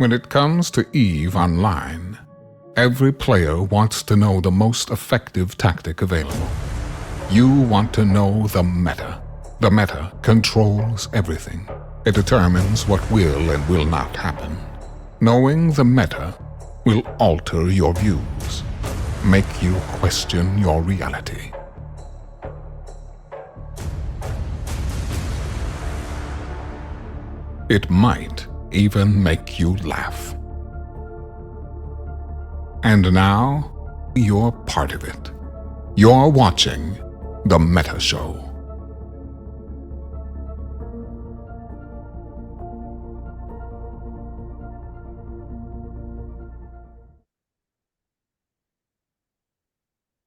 When it comes to EVE Online, every player wants to know the most effective tactic available. You want to know the meta. The meta controls everything. It determines what will and will not happen. Knowing the meta will alter your views, make you question your reality. It might even make you laugh. And now, you're part of it. You're watching The Meta Show.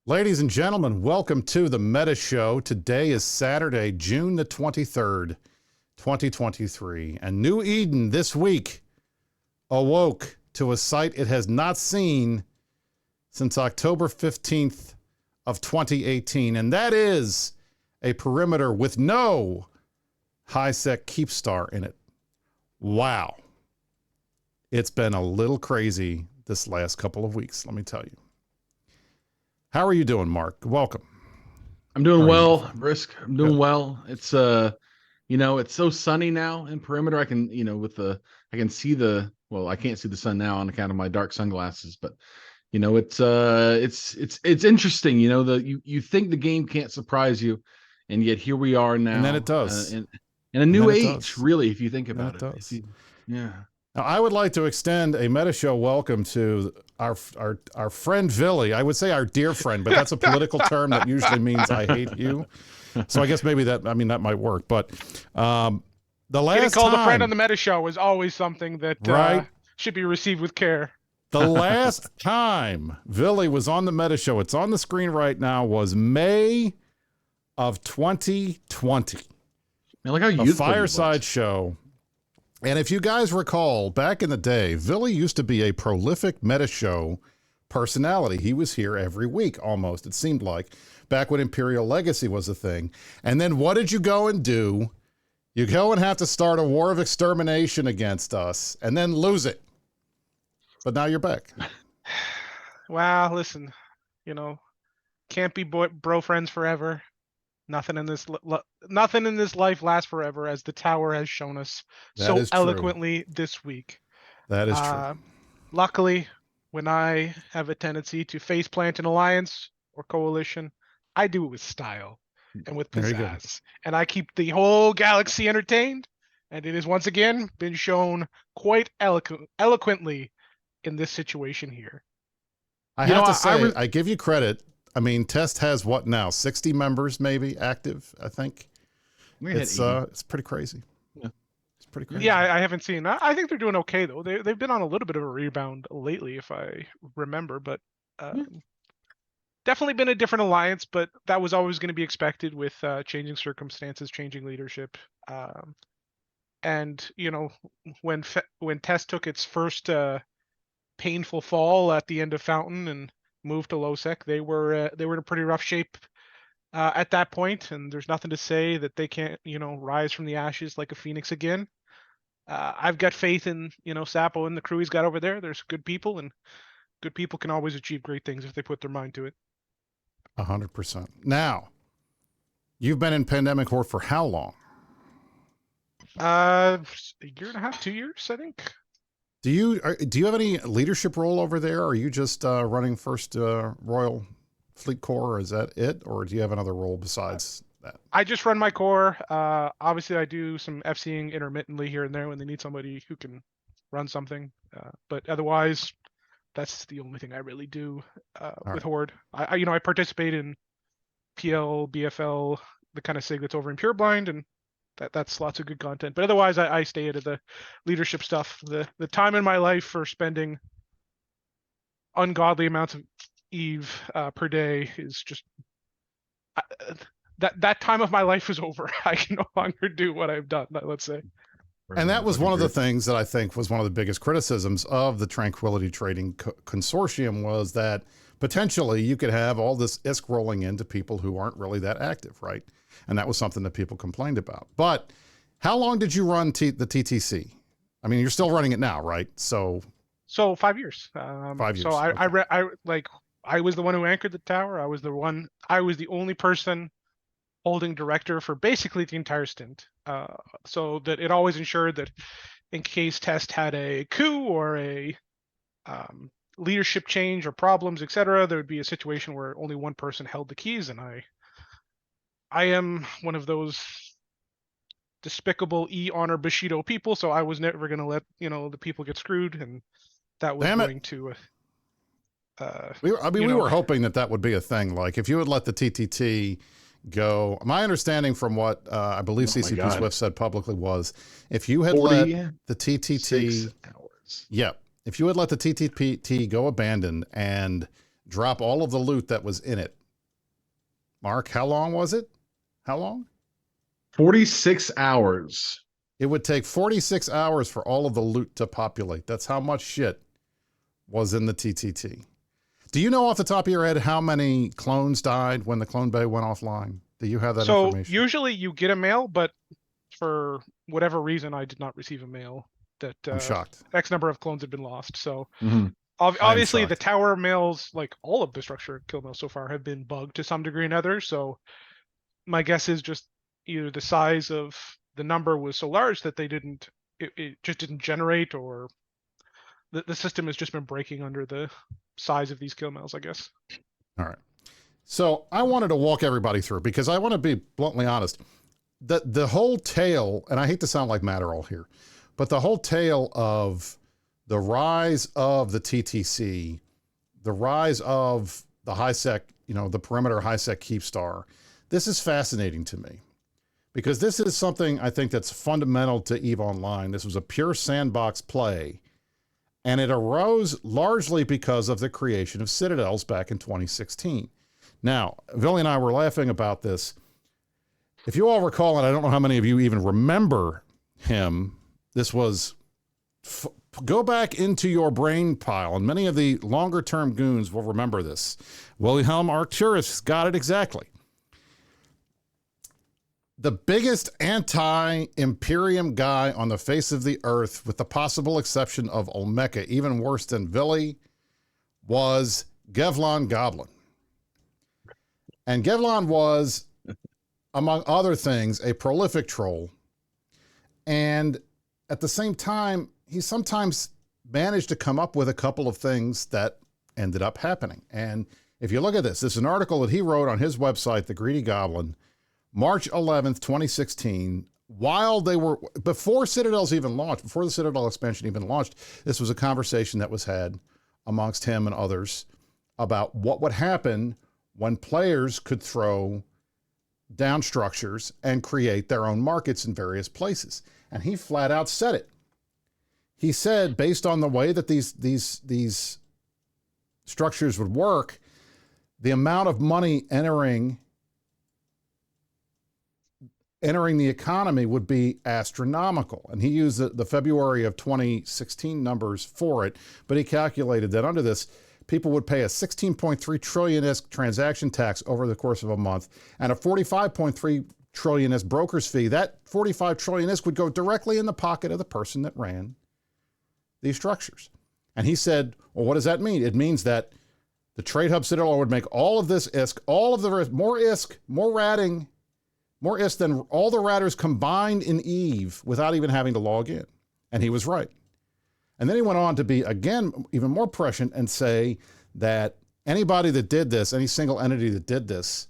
Ladies and gentlemen, welcome to The Meta Show. Today is Saturday, June the 23rd, 2023. And New Eden this week awoke to a sight it has not seen since October 15th of 2018. And that is a perimeter with no high-sec keep star in it. Wow. It's been a little crazy this last couple of weeks, let me tell you. How are you doing, Mark? Welcome. I'm doing well, Brisc. I'm doing well. It's it's so sunny now in perimeter. I can, I can see I can't see the sun now on account of my dark sunglasses, but it's interesting. You think the game can't surprise you, and yet here we are now. And then it does. In a new age, really, if you think about it. Yeah. Now, I would like to extend a Meta Show welcome to our friend Villy. I would say our dear friend, but that's a political term that usually means I hate you. So I guess maybe that might work. But the last getting called time, a friend on the Meta Show is always something that should be received with care. The last time Villy was on the Meta Show, it's on the screen right now, was May of 2020. Man, look how a fireside show. And if you guys recall, back in the day, Villy used to be a prolific Meta Show personality. He was here every week, almost, it seemed like, back when Imperial Legacy was a thing. And then what did you go and do? You go and have to start a war of extermination against us, and then lose it. But now you're back. Well, listen, can't be bro friends forever. Nothing in this life lasts forever, as the tower has shown us so eloquently this week. That is true. Luckily, when I have a tendency to faceplant an alliance or coalition, I do it with style and with pizzazz. And I keep the whole galaxy entertained, and it has once again been shown quite eloquently in this situation here. I have to say, I give you credit. I mean, Test has what now? 60 members maybe active, I think. It's pretty crazy. Yeah. It's pretty crazy. Yeah, I haven't seen that. I think they're doing okay though. They've been on a little bit of a rebound lately, if I remember, but definitely been a different alliance, but that was always going to be expected with changing circumstances, changing leadership. And when Test took its first painful fall at the end of Fountain and moved to Losec, they were in a pretty rough shape at that point, and there's nothing to say that they can't rise from the ashes like a phoenix again. I've got faith in Sapo and the crew he's got over there. There's good people, and good people can always achieve great things if they put their mind to it. 100%. Now, you've been in Pandemic Horde for how long? A year and a half, 2 years, I think. Do you have any leadership role over there? Or are you just running First Royal Fleet Corps? Is that it? Or do you have another role besides that? I just run my corps. Obviously, I do some FCing intermittently here and there when they need somebody who can run something. But otherwise, that's the only thing I really do with Horde. I participate in PL, BFL, the kind of SIG that's over in Pureblind, and that's lots of good content. But otherwise, I stay out of the leadership stuff. The time in my life for spending ungodly amounts of EVE per day is just that time of my life is over. I can no longer do what I've done, let's say. And that was one of the things that I think was one of the biggest criticisms of the Tranquility Trading Consortium, was that potentially you could have all this ISK rolling into people who aren't really that active, right? And that was something that people complained about. But how long did you run the TTC? I mean, you're still running it now, right? So 5 years. 5 years. So Okay. I was the one who anchored the tower. I was the only person holding director for basically the entire stint. So that it always ensured that in case Test had a coup or a leadership change or problems, etc., there would be a situation where only one person held the keys, and I am one of those despicable honor Bushido people, so I was never going to let the people get screwed, and that was going to we were hoping that would be a thing. Like if you would let the TTT go, my understanding from what I believe CCP Swift said publicly was if you had let the TTT hours. Yep. If you had let the TTT go abandoned and drop all of the loot that was in it. Mark, how long was it? How long? 46 hours. It would take 46 hours for all of the loot to populate. That's how much shit was in the TTT. Do you know off the top of your head how many clones died when the clone bay went offline? Do you have that information? So usually you get a mail, but for whatever reason, I did not receive a mail that I'm shocked. X number of clones had been lost. So Mm-hmm. Obviously the tower mails, like all of the structure kill mails so far, have been bugged to some degree or another. So my guess is just either the size of the number was so large that it just didn't generate, or the system has just been breaking under the size of these kill mails, I guess. All right. So I wanted to walk everybody through because I want to be bluntly honest. The whole tale, and I hate to sound like Matterall here, but the whole tale of the rise of the TTC, the rise of the HiSec, the perimeter HiSec Keepstar, this is fascinating to me because this is something I think that's fundamental to EVE Online. This was a pure sandbox play, and it arose largely because of the creation of Citadels back in 2016. Now, Billy and I were laughing about this. If you all recall, and I don't know how many of you even remember him, this was, go back into your brain pile, and many of the longer-term goons will remember this. Wilhelm Arcturus got it exactly. The biggest anti-Imperium guy on the face of the earth, with the possible exception of Olmeca, even worse than Vili, was Gevlon Goblin. And Gevlon was, among other things, a prolific troll. And at the same time, he sometimes managed to come up with a couple of things that ended up happening. And if you look at this is an article that he wrote on his website, The Greedy Goblin, March 11th, 2016, while they were, before Citadels even launched, before the Citadel expansion even launched, this was a conversation that was had amongst him and others about what would happen when players could throw down structures and create their own markets in various places. And he flat out said it. He said, based on the way that these structures would work, the amount of money entering the economy would be astronomical. And he used the February of 2016 numbers for it, but he calculated that under this, people would pay a 16.3 trillion-esque transaction tax over the course of a month and a 45.3 trillion-esque broker's fee. That 45 trillion-esque would go directly in the pocket of the person that ran these structures. And he said, well, what does that mean? It means that the Trade Hub Citadel would make all of this ISK, all of the rest, more ISK, more ratting, more ISK than all the ratters combined in EVE without even having to log in. And he was right. And then he went on to be, again, even more prescient and say that anybody that did this, any single entity that did this,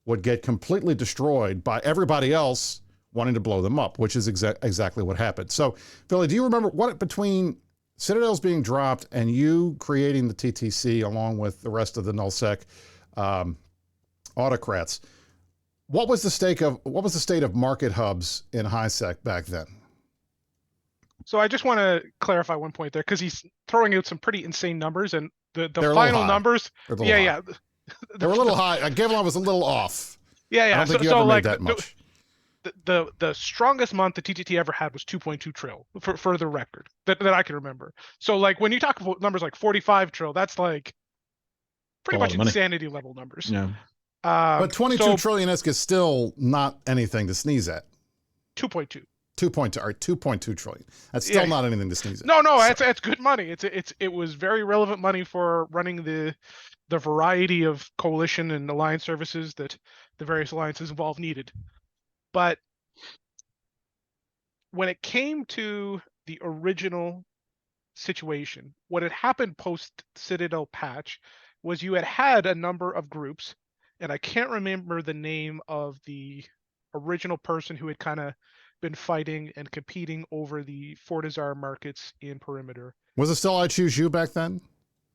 would get completely destroyed by everybody else wanting to blow them up, which is exactly what happened. So, Billy, do you remember what between Citadels being dropped and you creating the TTC along with the rest of the nullsec autocrats, what was the state of market hubs in HiSec back then? So I just want to clarify one point there because he's throwing out some pretty insane numbers, and the final numbers. Yeah. They were a little high. Gevlon was a little off. Yeah. I don't think you ever made that much. The strongest month the TTT ever had was 2.2 trill for the record that I can remember. So like when you talk about numbers like 45 trill, that's like pretty much insanity level numbers. Yeah. But 22 trillion-esque is still not anything to sneeze at. 2.2. 2.2 trillion. That's still not anything to sneeze at. No, it's good money. It was very relevant money for running the variety of coalition and alliance services that the various alliances involved needed. But when it came to the original situation, what had happened post Citadel patch was you had a number of groups, and I can't remember the name of the original person who had kind of been fighting and competing over the Fortizar markets in Perimeter. Was it still I Choose You back then?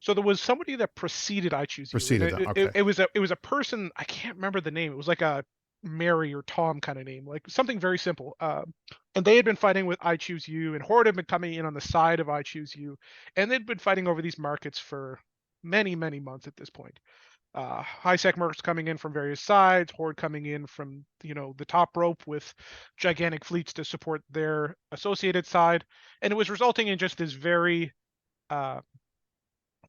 So there was somebody that preceded I Choose You. Okay. It was a person, I can't remember the name. It was like a Mary or Tom kind of name, like something very simple. And they had been fighting with I Choose You, and Horde had been coming in on the side of I Choose You, and they'd been fighting over these markets for many, many months at this point. High-sec mercs coming in from various sides, Horde coming in from, the top rope with gigantic fleets to support their associated side. And it was resulting in just this very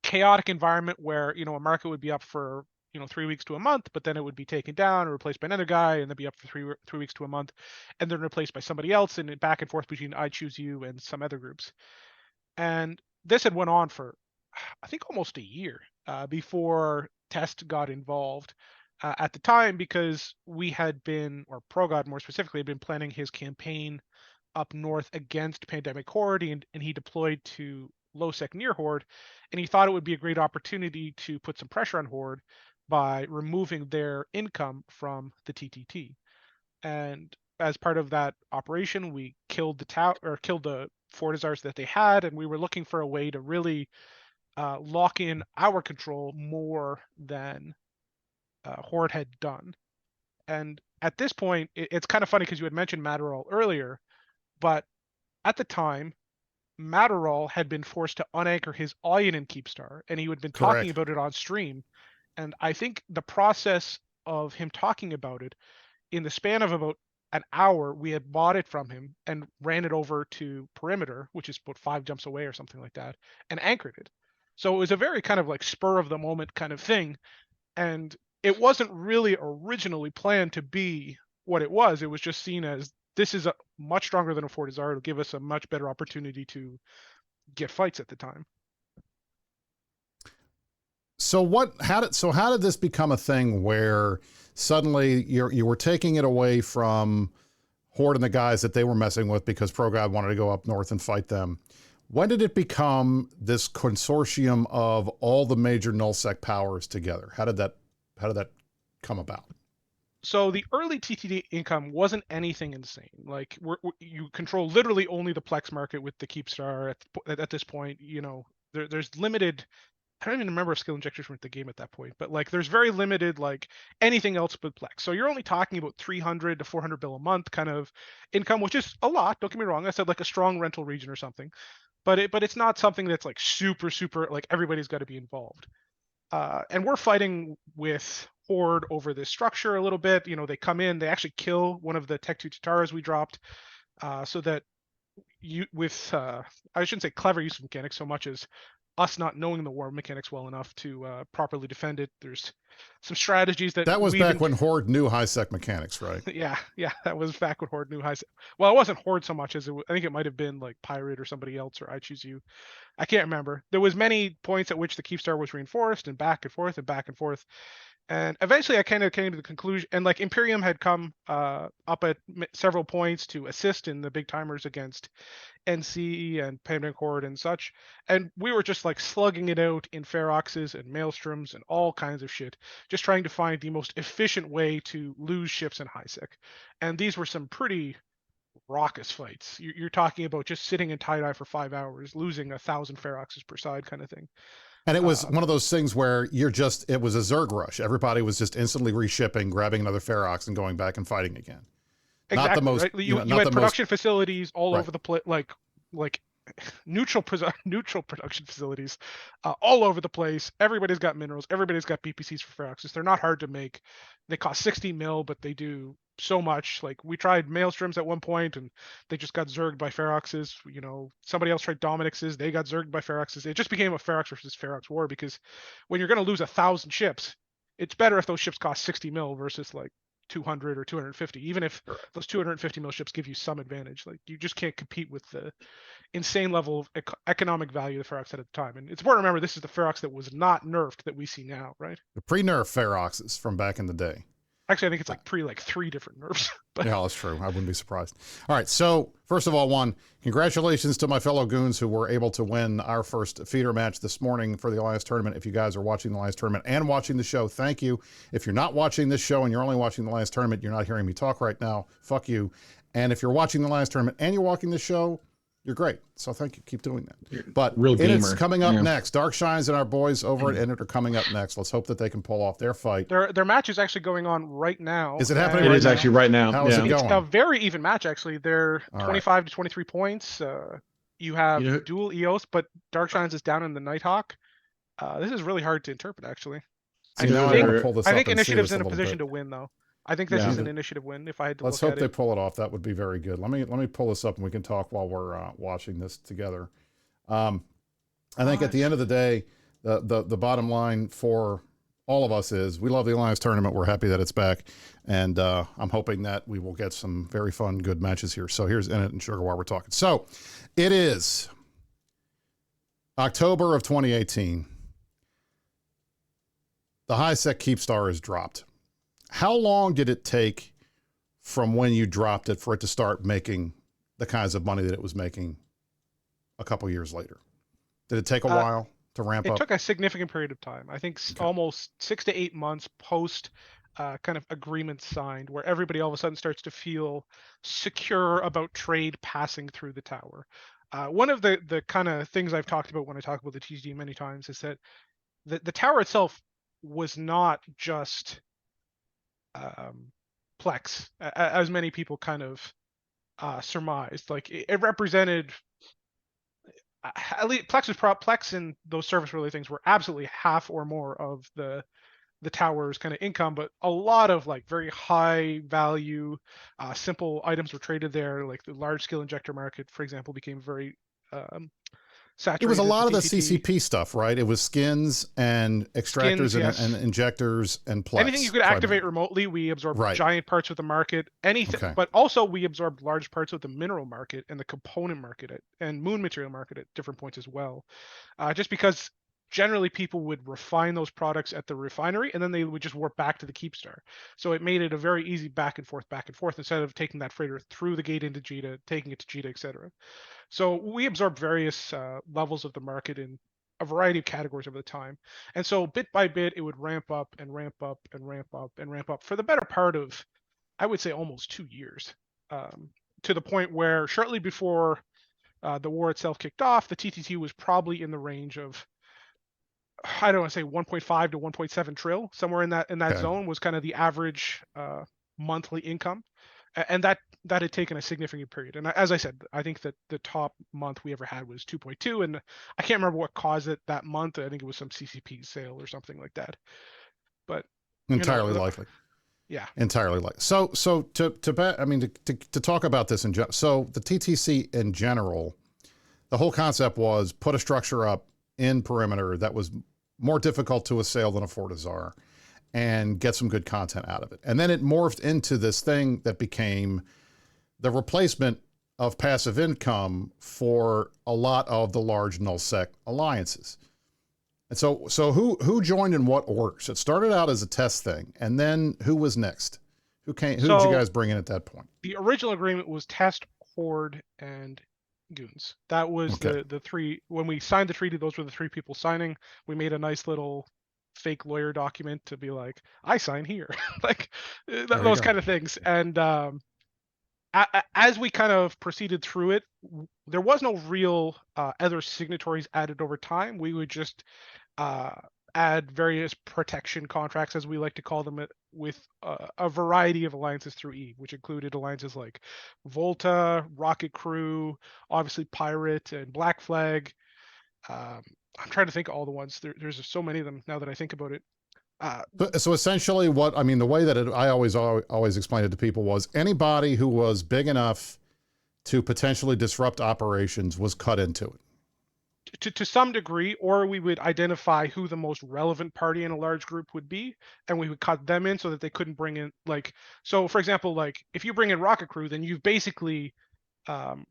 chaotic environment where, a market would be up for, 3 weeks to a month, but then it would be taken down or replaced by another guy, and then be up for three weeks to a month, and then replaced by somebody else, and back and forth between I Choose You and some other groups. And this had went on for, I think, almost a year before Test got involved at the time, because we had been, or ProGod more specifically, had been planning his campaign up north against Pandemic Horde, and he deployed to low-sec near Horde, and he thought it would be a great opportunity to put some pressure on Horde by removing their income from the TTT. And as part of that operation, we killed the Fortizars that they had, and we were looking for a way to really lock in our control more than Horde had done. And at this point, it's kind of funny because you had mentioned Matterall earlier, but at the time, Matterall had been forced to unanchor his Oyanin Keepstar, and he had been talking about it on stream. And I think the process of him talking about it, in the span of about an hour, we had bought it from him and ran it over to Perimeter, which is about 5 jumps away or something like that, and anchored it. So it was a very kind of like spur of the moment kind of thing. And it wasn't really originally planned to be what it was. It was just seen as, this is much stronger than a Fortizar. It'll give us a much better opportunity to get fights at the time. So how did this become a thing where suddenly you were taking it away from Horde and the guys that they were messing with because ProGod wanted to go up north and fight them? When did it become this consortium of all the major nullsec powers together? How did that come about? So the early TTD income wasn't anything insane. Like you control literally only the Plex market with the Keepstar at this point. There's limited. I don't even remember if skill injectors were at the game at that point, but like there's very limited like anything else but Plex. So you're only talking about 300 to 400 bill a month kind of income, which is a lot. Don't get me wrong. I said like a strong rental region or something, but it's not something that's like super like everybody's got to be involved. And we're fighting with Horde over this structure a little bit. They come in, they actually kill one of the Tech 2 Tataras we dropped, so that I shouldn't say clever use of mechanics so much as us not knowing the war mechanics well enough to properly defend it. There's some strategies that was back when Horde knew high-sec mechanics, right? Yeah, that was back when Horde knew high-sec. Well, it wasn't Horde so much as I think it might have been like Pirate or somebody else, or I Choose You. I can't remember. There was many points at which the Keepstar was reinforced, and back and forth and back and forth. And eventually I kind of came to the conclusion, and like Imperium had come up at several points to assist in the big timers against NC and Pandemic Horde and such. And we were just like slugging it out in Feroxes and Maelstroms and all kinds of shit, just trying to find the most efficient way to lose ships in high-sec. And these were some pretty raucous fights. You're talking about just sitting in tie-dye for 5 hours, losing 1,000 Feroxes per side kind of thing. And it was one of those things where it was a Zerg rush. Everybody was just instantly reshipping, grabbing another Ferox and going back and fighting again. Exactly. Not the most, right? You had production facilities all over the place, like neutral production facilities all over the place. Everybody's got minerals. Everybody's got BPCs for Feroxes. They're not hard to make. They cost 60 mil, but they do so much. Like we tried Maelstroms at one point and they just got zerged by Feroxes. Somebody else tried Dominix's, they got zerged by Feroxes. It just became a Ferox versus Ferox war, because when you're going to lose 1,000 ships, it's better if those ships cost 60 mil versus like 200 or 250, even if those 250 mil ships give you some advantage. Like, you just can't compete with the insane level of economic value the Ferox had at the time. And it's important to remember, this is the Ferox that was not nerfed that we see now, right? The pre-nerf Feroxes from back in the day. Actually, I think it's like 3 different nerfs. But yeah, that's true. I wouldn't be surprised. All right. So first of all, congratulations to my fellow goons who were able to win our first feeder match this morning for the Alliance Tournament. If you guys are watching the Alliance Tournament and watching the show, thank you. If you're not watching this show and you're only watching the Alliance Tournament, you're not hearing me talk right now. Fuck you. And if you're watching the Alliance Tournament and you're watching the show, you're great. So thank you. Keep doing that. But real gamer. It's coming up next. Dark Shines and our boys over at Init are coming up next. Let's hope that they can pull off their fight. Their match is actually going on right now. Is it happening It right is now? actually right now. How is it going? It's a very even match, actually. They're All 25 to 23 points. You have dual EOS, but Dark Shines is down in the Nighthawk. This is really hard to interpret, actually. I think Initiative's in a position to win, though. I think this is an initiative win. If I had to Let's look hope at they it. pull it off. That would be very good. Let me pull this up and we can talk while we're watching this together. I think at the end of the day, the bottom line for all of us is we love the Alliance Tournament. We're happy that it's back. And I'm hoping that we will get some very fun, good matches here. So here's Init and Sugar while we're talking. So it is October of 2018. The HiSec Keepstar is dropped. How long did it take from when you dropped it for it to start making the kinds of money that it was making a couple years later? Did it take a while to ramp up? It took a significant period of time. I think almost 6 to 8 months post kind of agreement signed, where everybody all of a sudden starts to feel secure about trade passing through the tower. One of the kind of things I've talked about when I talk about the TGD many times is that the tower itself was not just Plex, as many people kind of surmised. Like, it represented, at least Plex and those service related things were absolutely half or more of the tower's kind of income, but a lot of like very high value simple items were traded there. Like the large scale injector market, for example, became very saturated. It was a lot of the CCP stuff, right? It was skins and extractors and injectors and Plex. Anything you could activate remotely, we absorbed giant parts of the market. Anything, but also we absorbed large parts of the mineral market and the component market and moon material market at different points as well. Just because generally people would refine those products at the refinery and then they would just warp back to the Keepstar. So it made it a very easy back and forth instead of taking that freighter through the gate into JITA, taking it to JITA, etc. So we absorbed various levels of the market in a variety of categories over the time. And so bit by bit, it would ramp up and ramp up and ramp up and ramp up for the better part of, I would say, almost 2 years, to the point where shortly before the war itself kicked off, the TTT was probably in the range of, I don't want to say 1.5 to 1.7 trill, somewhere in that zone was kind of the average monthly income. And that had taken a significant period. And as I said, I think that the top month we ever had was 2.2, and I can't remember what caused it that month. I think it was some CCP sale or something like that. But entirely likely. Yeah. Entirely likely. So to talk about this so the TTC in general, the whole concept was put a structure up in perimeter that was more difficult to assail than a Fortizar and get some good content out of it. And then it morphed into this thing that became the replacement of passive income for a lot of the large nullsec alliances. And so who joined in what orders? It started out as a test thing, and then who was next? Who did you guys bring in at that point? The original agreement was Test, Horde, and Goons. That was the three. When we signed the treaty, those were the three people signing. We made a nice little fake lawyer document to be like, I sign here, like those kind of things. And as we kind of proceeded through it, there was no real other signatories added over time. We would just add various protection contracts, as we like to call them, with a variety of alliances through EVE, which included alliances like Volta, Rocket Crew, obviously Pirate, and Black Flag. I'm trying to think of all the ones. There's so many of them now that I think about it. So essentially the way that I always explained it to people was anybody who was big enough to potentially disrupt operations was cut into it. to some degree, or we would identify who the most relevant party in a large group would be, and we would cut them in so that they couldn't bring in, like, so for example, like if you bring in Rocket Crew, then you've basically um,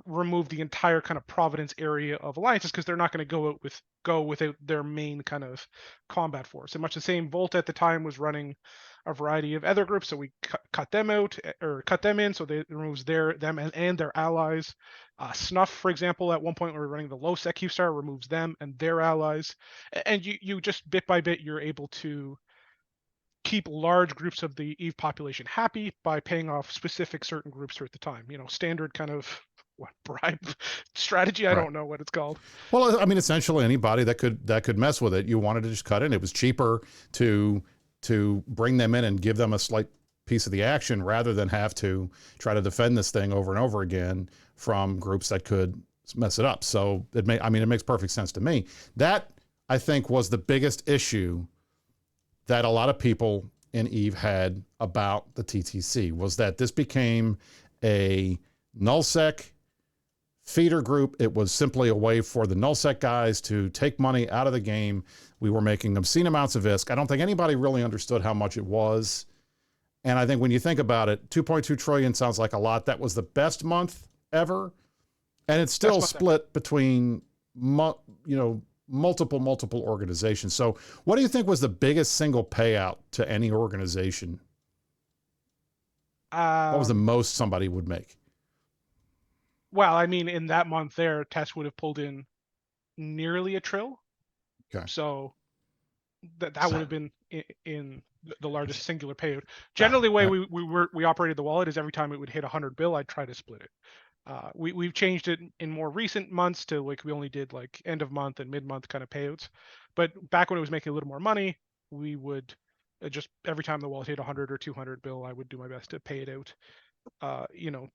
remove the entire kind of Providence area of alliances, because they're not going to go without their main kind of combat force. And much the same, Volta at the time was running a variety of other groups, so we cut them out, or cut them in, so they removes them and their allies. Snuff, for example, at one point we were running the low sec Q star, removes them and their allies, and you just bit by bit you're able to keep large groups of the Eve population happy by paying off specific certain groups throughout the time. Standard kind of bribe strategy. I don't know what it's called. Well, I mean, essentially anybody that could mess with it, you wanted to just cut in. It was cheaper to bring them in and give them a slight piece of the action rather than have to try to defend this thing over and over again from groups that could mess it up. So it makes perfect sense to me. That, I think, was the biggest issue that a lot of people in Eve had about the TTC, was that this became a nullsec feeder group. It was simply a way for the nullsec guys to take money out of the game. We were making obscene amounts of ISK. I don't think anybody really understood how much it was. And I think when you think about it, 2.2 trillion sounds like a lot. That was the best month ever. And it's still split between, multiple organizations. So what do you think was the biggest single payout to any organization? What was the most somebody would make? Well, I mean, in that month there, Tess would have pulled in nearly $1 trillion. Okay. So that would have been in the largest singular payout. Generally, the way we operated the wallet is every time it would hit 100 bill, I'd try to split it. We've changed it in more recent months to like we only did like end of month and mid month kind of payouts. But back when it was making a little more money, we would just every time the wallet hit 100 or 200 bill, I would do my best to pay it out,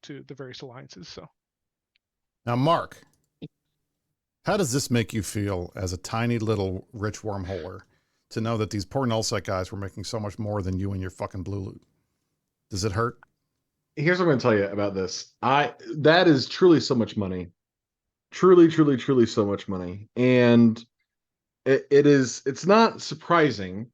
to the various alliances. So now, Mark, how does this make you feel as a tiny little rich wormholer to know that these poor nullsec guys were making so much more than you and your fucking blue loot? Does it hurt? Here's what I'm going to tell you about this. That is truly so much money. Truly, truly, truly so much money. And it's not surprising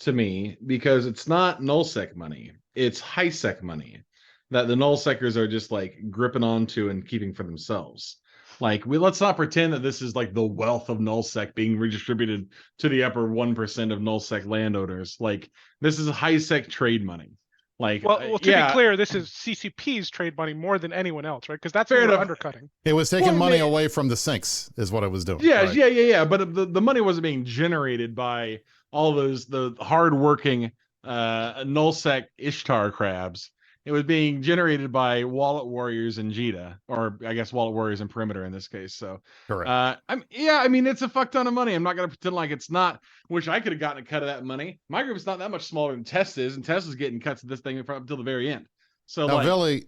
to me because it's not nullsec money. It's high-sec money that the nullsecers are just like gripping onto and keeping for themselves. Like, let's not pretend that this is like the wealth of nullsec being redistributed to the upper 1% of nullsec landowners. Like, this is high-sec trade money. Like, well, to be clear, this is CCP's trade money more than anyone else, right? Because that's what we're undercutting. It was taking money away from the sinks, is what it was doing. Yeah, right? yeah. But the money wasn't being generated by all the hardworking nullsec Ishtar crabs. It was being generated by wallet warriors and Jita, or I guess wallet warriors and perimeter in this case. So, correct. It's a fuck ton of money. I'm not going to pretend like it's not. Wish I could have gotten a cut of that money. My group's not that much smaller than Test is, and Test is getting cuts of this thing up until the very end. So, now, Billy,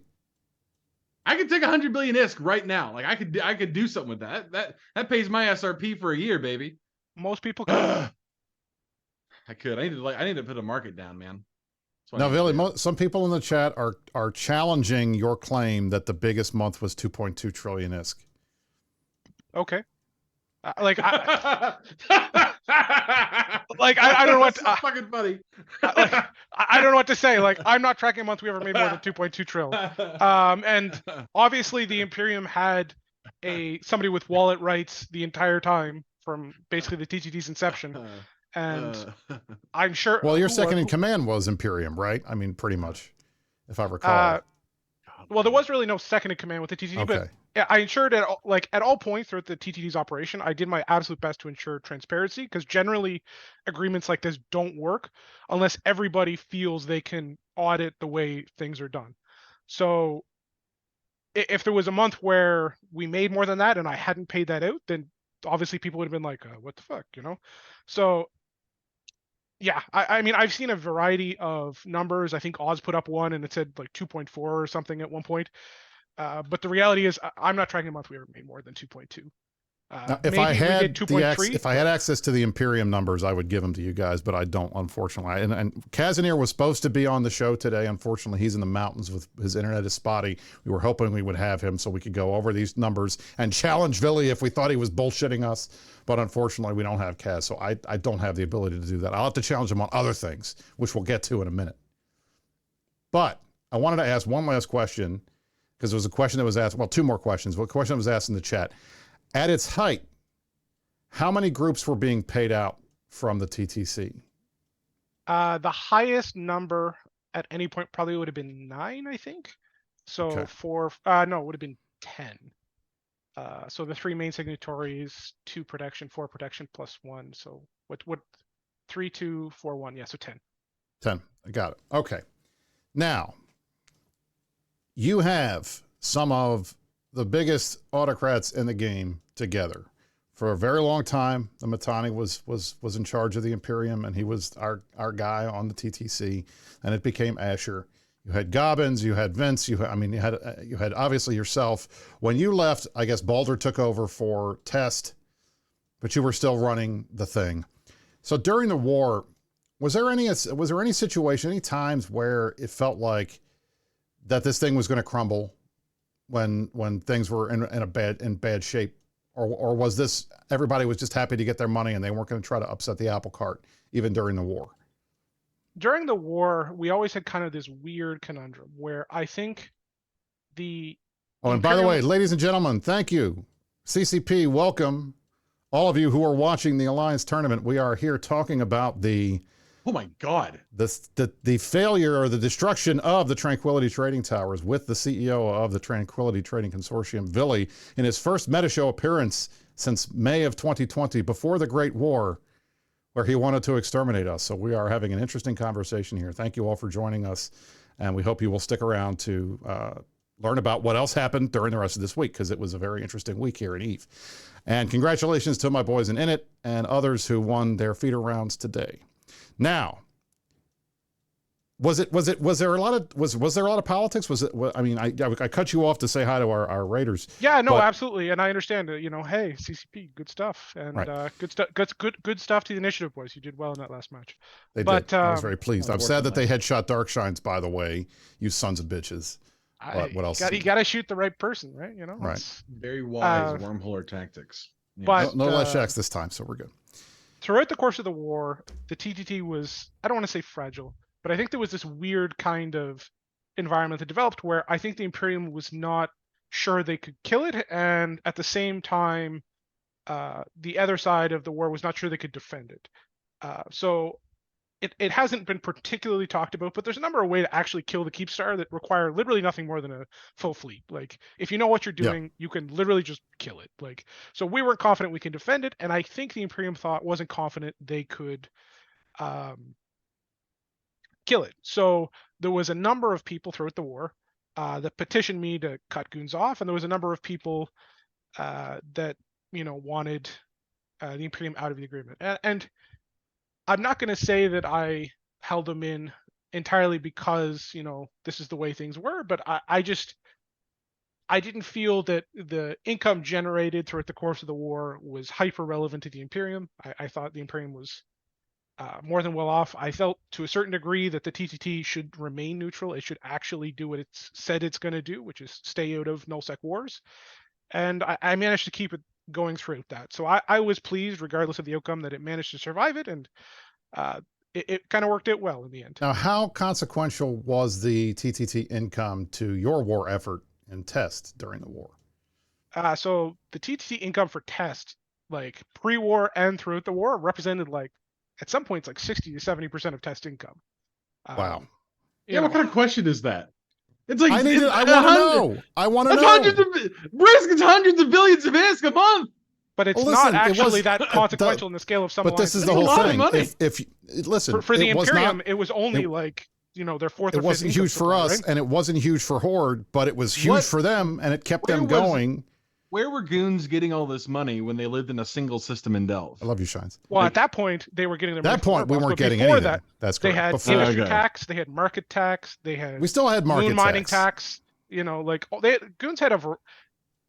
I could take 100 billion ISK right now. Like I could do something with that. That pays my SRP for a year, baby. Most people could. I could. I need to put a market down, man. Now, Billy, some people in the chat are challenging your claim that the biggest month was 2.2 trillion ISK. Okay. I don't know what. Fucking funny. I don't know what to say. Like, I'm not tracking a month we ever made more than 2.2 trillion. And obviously the Imperium had somebody with wallet rights the entire time from basically the TTD's inception. And I'm sure. Well, your second in command was Imperium, right? I mean, pretty much, if I recall. Well, there was really no second in command with the TTD, okay. But I ensured at all points throughout the TTD's operation, I did my absolute best to ensure transparency, because generally agreements like this don't work unless everybody feels they can audit the way things are done. So if there was a month where we made more than that and I hadn't paid that out, then obviously people would have been like, what the fuck, So yeah, I mean, I've seen a variety of numbers. I think Oz put up one and it said like 2.4 or something at one point. But the reality is I'm not tracking a month we ever made more than 2.2. Now, if Maybe I we had get 2.3. if I had access to the Imperium numbers, I would give them to you guys, but I don't, unfortunately. And Kazanir was supposed to be on the show today. Unfortunately, he's in the mountains with his internet is spotty. We were hoping we would have him so we could go over these numbers and challenge Billy if we thought he was bullshitting us. But unfortunately, we don't have Kaz, so I don't have the ability to do that. I'll have to challenge him on other things, which we'll get to in a minute. But I wanted to ask one last question, because there was a question that was asked, well, two more questions. Well, a question that was asked in the chat. At its height, how many groups were being paid out from the TTC? The highest number at any point probably would have been 9, I think. So Okay. no, it would have been 10. So the 3 main signatories, 2 protection, 4 protection plus 1. So what 3, 2, 4, 1. Yeah, so 10. 10. I got it. Okay. Now, you have some of the biggest autocrats in the game together. For a very long time, the Mittani was in charge of the Imperium, and he was our guy on the TTC, and it became Asher. You had Gobbins, you had Vince, you had obviously yourself. When you left, I guess Balder took over for Test, but you were still running the thing. So during the war, was there any situation, any times where it felt like that this thing was going to crumble when things were in bad shape? Or was this, everybody was just happy to get their money and they weren't going to try to upset the apple cart even during the war? During the war, we always had kind of this weird conundrum where I think the Oh, and by the way, ladies and gentlemen, thank you. CCP, welcome. All of you who are watching the Alliance tournament, we are here talking about the Oh my God. The failure or the destruction of the Tranquility Trading Towers with the CEO of the Tranquility Trading Consortium, Villy, in his first Meta Show appearance since May of 2020, before the Great War, where he wanted to exterminate us. So we are having an interesting conversation here. Thank you all for joining us, and we hope you will stick around to learn about what else happened during the rest of this week, because it was a very interesting week here in EVE. And congratulations to my boys in It and others who won their feeder rounds today. Now, was there a lot of politics? I mean, I cut you off to say hi to our Raiders. Yeah, no, absolutely. And I understand it. Hey, CCP, good stuff. And right. good stuff to the initiative boys. You did well in that last match. They did. I was very pleased. I'm sad that they headshot Darkshines, by the way, you sons of bitches. What else? You got to shoot the right person, right? Right. Very wise wormhole tactics. Yeah. But no less shacks this time, so we're good. Throughout the course of the war, the TTT was, I don't want to say fragile, but I think there was this weird kind of environment that developed where I think the Imperium was not sure they could kill it, and at the same time, the other side of the war was not sure they could defend it. So it hasn't been particularly talked about, but there's a number of ways to actually kill the Keepstar that require literally nothing more than a full fleet. Like, if you know what you're doing, you can literally just kill it. Like, so we weren't confident we can defend it, and I think the Imperium wasn't confident they could kill it. So there was a number of people throughout the war that petitioned me to cut goons off, and there was a number of people that wanted the Imperium out of the agreement. And I'm not going to say that I held them in entirely because, this is the way things were, but I didn't feel that the income generated throughout the course of the war was hyper relevant to the Imperium. I thought the Imperium was more than well off. I felt to a certain degree that the TTT should remain neutral. It should actually do what it's said it's going to do, which is stay out of nullsec wars. And I managed to keep it going throughout that. So I was pleased, regardless of the outcome, that it managed to survive it, and it kind of worked out well in the end. Now, how consequential was the TTT income to your war effort and Test during the war? So the TTT income for Test, like pre-war and throughout the war, represented at some points 60 to 70% of Test income. Wow. What kind of question is that? It's like I want to know. I want to know. Brisc, it's hundreds of billions of ask a month. But it's not actually that consequential in the scale of some. But this is the whole thing. If listen, for the Imperium, it was only their fourth. It wasn't huge for us, and it wasn't huge for Horde, but it was huge for them, and it kept them going. Where were goons getting all this money when they lived in a single system in Delve? I love you, Shines. Well, at that point, they were getting them. At that point, we weren't getting anything. That's correct. They had industry tax, they had market tax, they had. We still had market moon mining tax. Goons had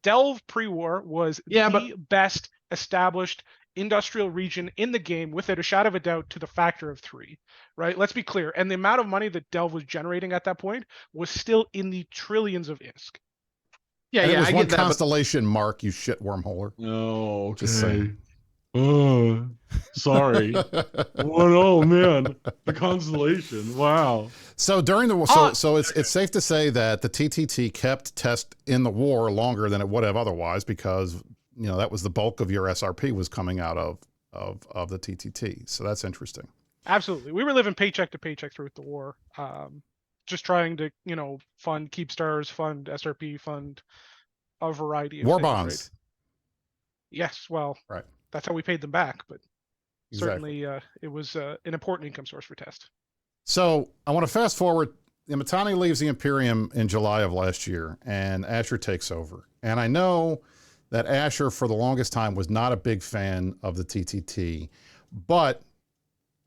Delve pre-war was Yeah, the best established industrial region in the game, without a shadow of a doubt, to the factor of 3, right? Let's be clear. And the amount of money that Delve was generating at that point was still in the trillions of ISK. Yeah, And yeah, it was I one get that. constellation, Mark, you shit wormholer. No, okay. Just saying. Oh, sorry. Oh man, the constellation. Wow. So during the so it's safe to say that the TTT kept test in the war longer than it would have otherwise, because that was the bulk of your SRP was coming out of the TTT. So that's interesting. Absolutely, we were living paycheck to paycheck throughout the war, just trying to fund Keep Stars, fund SRP, fund a variety of war things, bonds. Right? Yes, well, right. That's how we paid them back, but exactly. certainly it was an important income source for Test. So I want to fast forward. Mittani leaves the Imperium in July of last year, and Asher takes over. And I know that Asher, for the longest time, was not a big fan of the TTT, but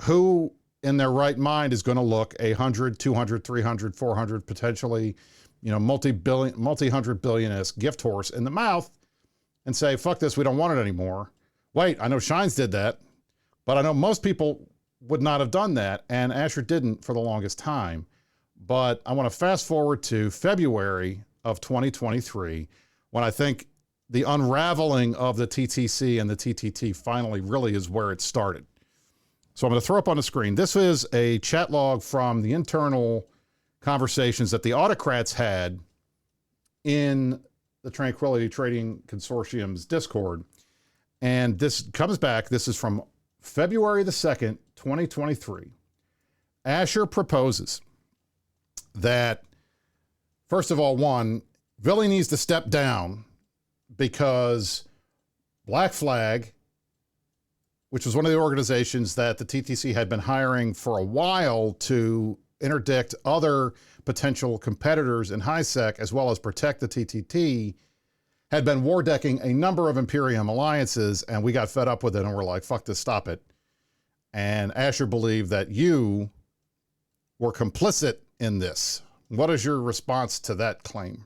who in their right mind is going to look 100, 200, 300, 400, potentially, multi-hundred billion-esque gift horse in the mouth and say, fuck this, we don't want it anymore. Wait, I know Shines did that, but I know most people would not have done that, and Asher didn't for the longest time. But I want to fast forward to February of 2023, when I think the unraveling of the TTC and the TTT finally really is where it started. So I'm going to throw up on the screen. This is a chat log from the internal conversations that the autocrats had in the Tranquility Trading Consortium's Discord. And this comes back. This is from February the 2nd, 2023. Asher proposes that, first of all, one, Billy needs to step down because Black Flag, which was one of the organizations that the TTC had been hiring for a while to interdict other potential competitors in HiSec, as well as protect the TTT, had been war decking a number of Imperium alliances, and we got fed up with it and we're like, fuck this, stop it. And Asher believed that you were complicit in this. What is your response to that claim?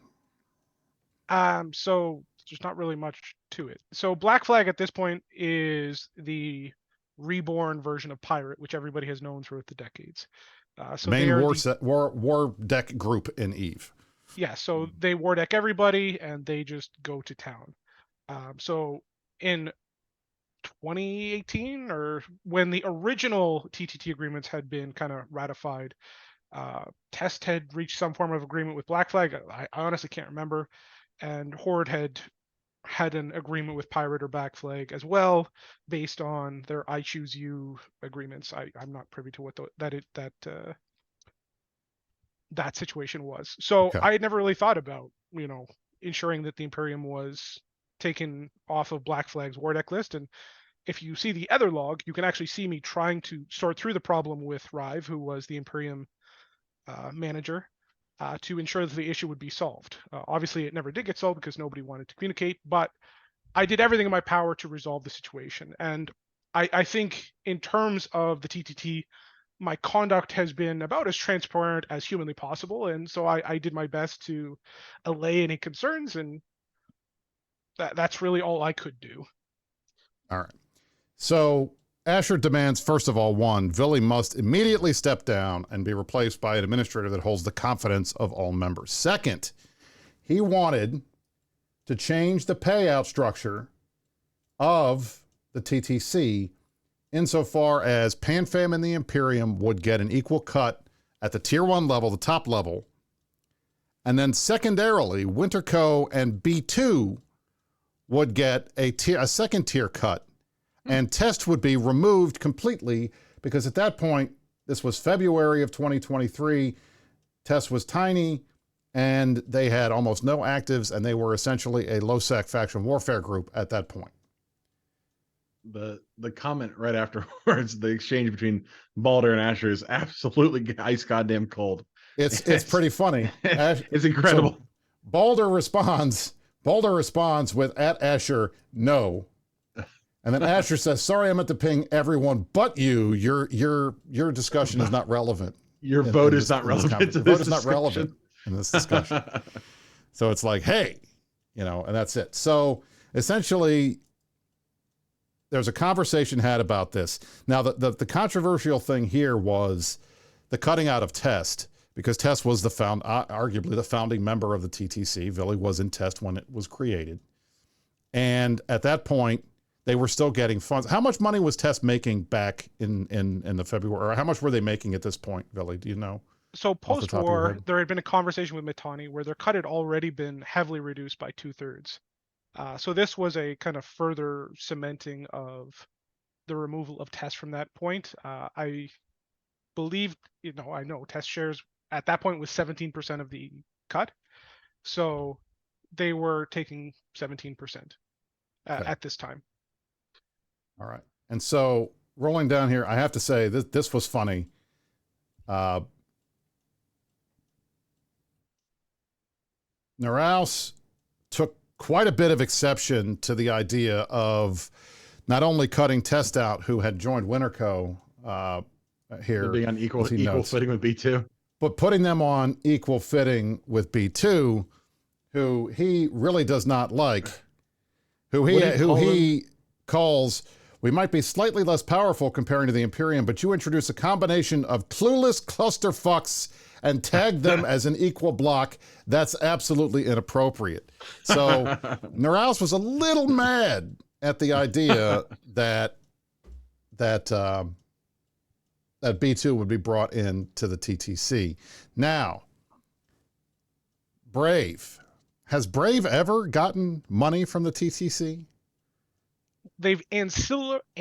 So there's not really much to it. So Black Flag at this point is the reborn version of Pirate, which everybody has known throughout the decades. So main war deck group in EVE. Yeah, so they war deck everybody and they just go to town. So in 2018, or when the original TTT agreements had been kind of ratified, Test had reached some form of agreement with Black Flag. I honestly can't remember. And Horde had an agreement with Pirate or Black Flag as well, based on their I Choose You agreements. I'm not privy to what that situation was. So okay. I had never really thought about, ensuring that the Imperium was taken off of Black Flag's war deck list. And if you see the other log, you can actually see me trying to sort through the problem with Rive, who was the Imperium manager, to ensure that the issue would be solved. Obviously, it never did get solved because nobody wanted to communicate, but I did everything in my power to resolve the situation. And I think in terms of the TTT, my conduct has been about as transparent as humanly possible. And so I did my best to allay any concerns, and that's really all I could do. All right. So Asher demands, first of all, one, Villy must immediately step down and be replaced by an administrator that holds the confidence of all members. Second, he wanted to change the payout structure of the TTC insofar as PanFam and the Imperium would get an equal cut at the tier 1 level, the top level. And then secondarily, Winterco and B2 would get a second tier cut. And Test would be removed completely, because at that point, this was February of 2023, Test was tiny, and they had almost no actives, and they were essentially a low-sec faction warfare group at that point. The comment right afterwards, the exchange between Balder and Asher is absolutely ice goddamn cold. It's pretty funny. It's incredible. So Balder responds with @Asher, no. And then Asher says, sorry, I meant to ping everyone but you. Your discussion is not relevant. Your vote is not relevant to this discussion. In this discussion. So it's like, hey, and that's it. So essentially, there's a conversation had about this. Now, the controversial thing here was the cutting out of Test, because Test was arguably the founding member of the TTC. Villy was in Test when it was created. And at that point, they were still getting funds. How much money was Test making back in the February, or how much were they making at this point, Villy? Do you know? So post-war, there had been a conversation with Mittani where their cut had already been heavily reduced by 2/3. So this was a kind of further cementing of the removal of Test from that point. I believe, I know Test shares at that point was 17% of the cut. So they were taking 17% at this time. All right. And so rolling down here, I have to say this was funny. Naraus took quite a bit of exception to the idea of not only cutting Test out, who had joined Winterco here, being on equal footing with B2, but putting them on equal footing with B2, who he really does not like, who he calls, we might be slightly less powerful comparing to the Imperium, but you introduce a combination of clueless clusterfucks and tag them as an equal block. That's absolutely inappropriate. So Naraus was a little mad at the idea that B2 would be brought into the TTC. Now, Brave. Has Brave ever gotten money from the TTC? They've ancillary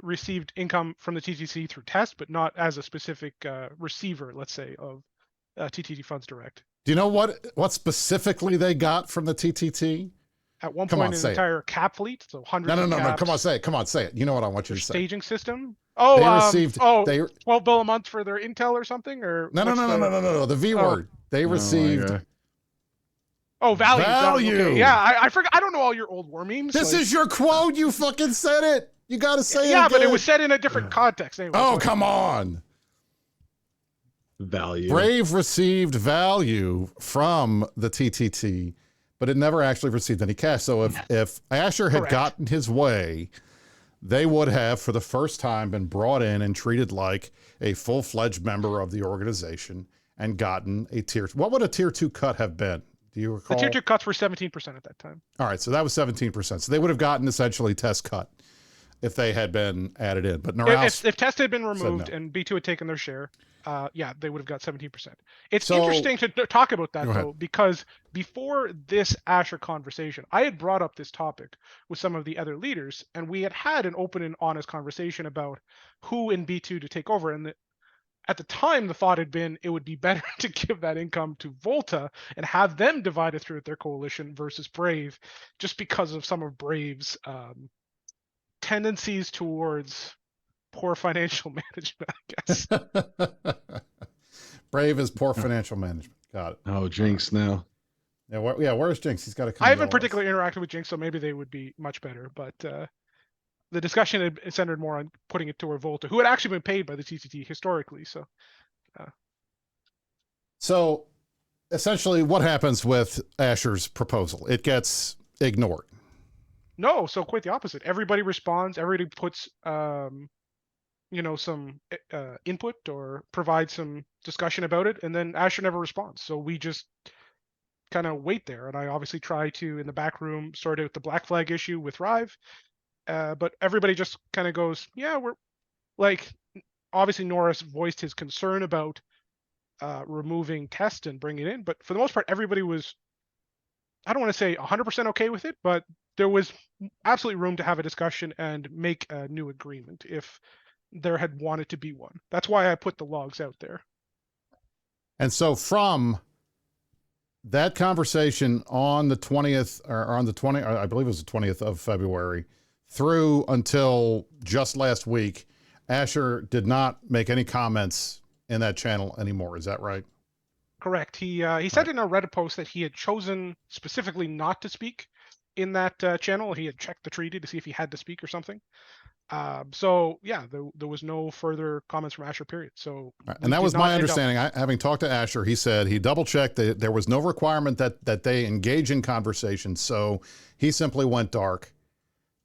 received income from the TTC through Test, but not as a specific receiver, let's say, of TTT funds direct. Do you know what specifically they got from the TTT? At one point, an entire cap fleet, so hundreds of caps. No. Come on, say it. You know what I want you to say. Staging system. Oh, they received 12 bill a month for their intel or something, or no. The V word. They received. Value. Okay. Yeah, I forgot. I don't know all your old war memes. This is your quote. You fucking said it. You got to say it. Yeah, but it was said in a different context. Anyway, come on. Value. Brave received value from the TTT, but it never actually received any cash. So if Asher had gotten his way, they would have, for the first time, been brought in and treated like a full-fledged member of the organization and gotten a tier. What would a tier 2 cut have been? Do you recall? The tier 2 cuts were 17% at that time. All right, so that was 17%. So they would have gotten essentially Test cut if they had been added in. But if Test had been removed and B2 had taken their share, they would have got 17%. It's interesting to talk about that, though, because before this Asher conversation, I had brought up this topic with some of the other leaders, and we had an open and honest conversation about who in B2 to take over. And at the time, the thought had been it would be better to give that income to Volta and have them divide it through their coalition versus Brave, just because of some of Brave's tendencies towards poor financial management, I guess. Brave is poor financial management. Got it. Oh, Jinx now. Yeah, where's Jinx? He's got to come. I haven't particularly interacted with Jinx, so maybe they would be much better. But the discussion had centered more on putting it toward Volta, who had actually been paid by the TTT historically. So essentially, what happens with Asher's proposal? It gets ignored. No, so quite the opposite. Everybody responds. Everybody puts some input or provides some discussion about it, and then Asher never responds. So we just kind of wait there. And I obviously try to, in the back room, sort out the Black Flag issue with Rive. But everybody just kind of goes, yeah, we're like, obviously Norris voiced his concern about removing Test and bringing it in. But for the most part, everybody was, I don't want to say 100% okay with it, but there was absolutely room to have a discussion and make a new agreement if there had wanted to be one. That's why I put the logs out there. And so from that conversation on the 20th, or on the 20th, I believe it was the 20th of February, through until just last week, Asher did not make any comments in that channel anymore. Is that right? Correct. He said in a Reddit post that he had chosen specifically not to speak in that channel. He had checked the treaty to see if he had to speak or something. So yeah, there was no further comments from Asher, period. So and that was my understanding. Having talked to Asher, he said he double checked that there was no requirement that they engage in conversation. So he simply went dark.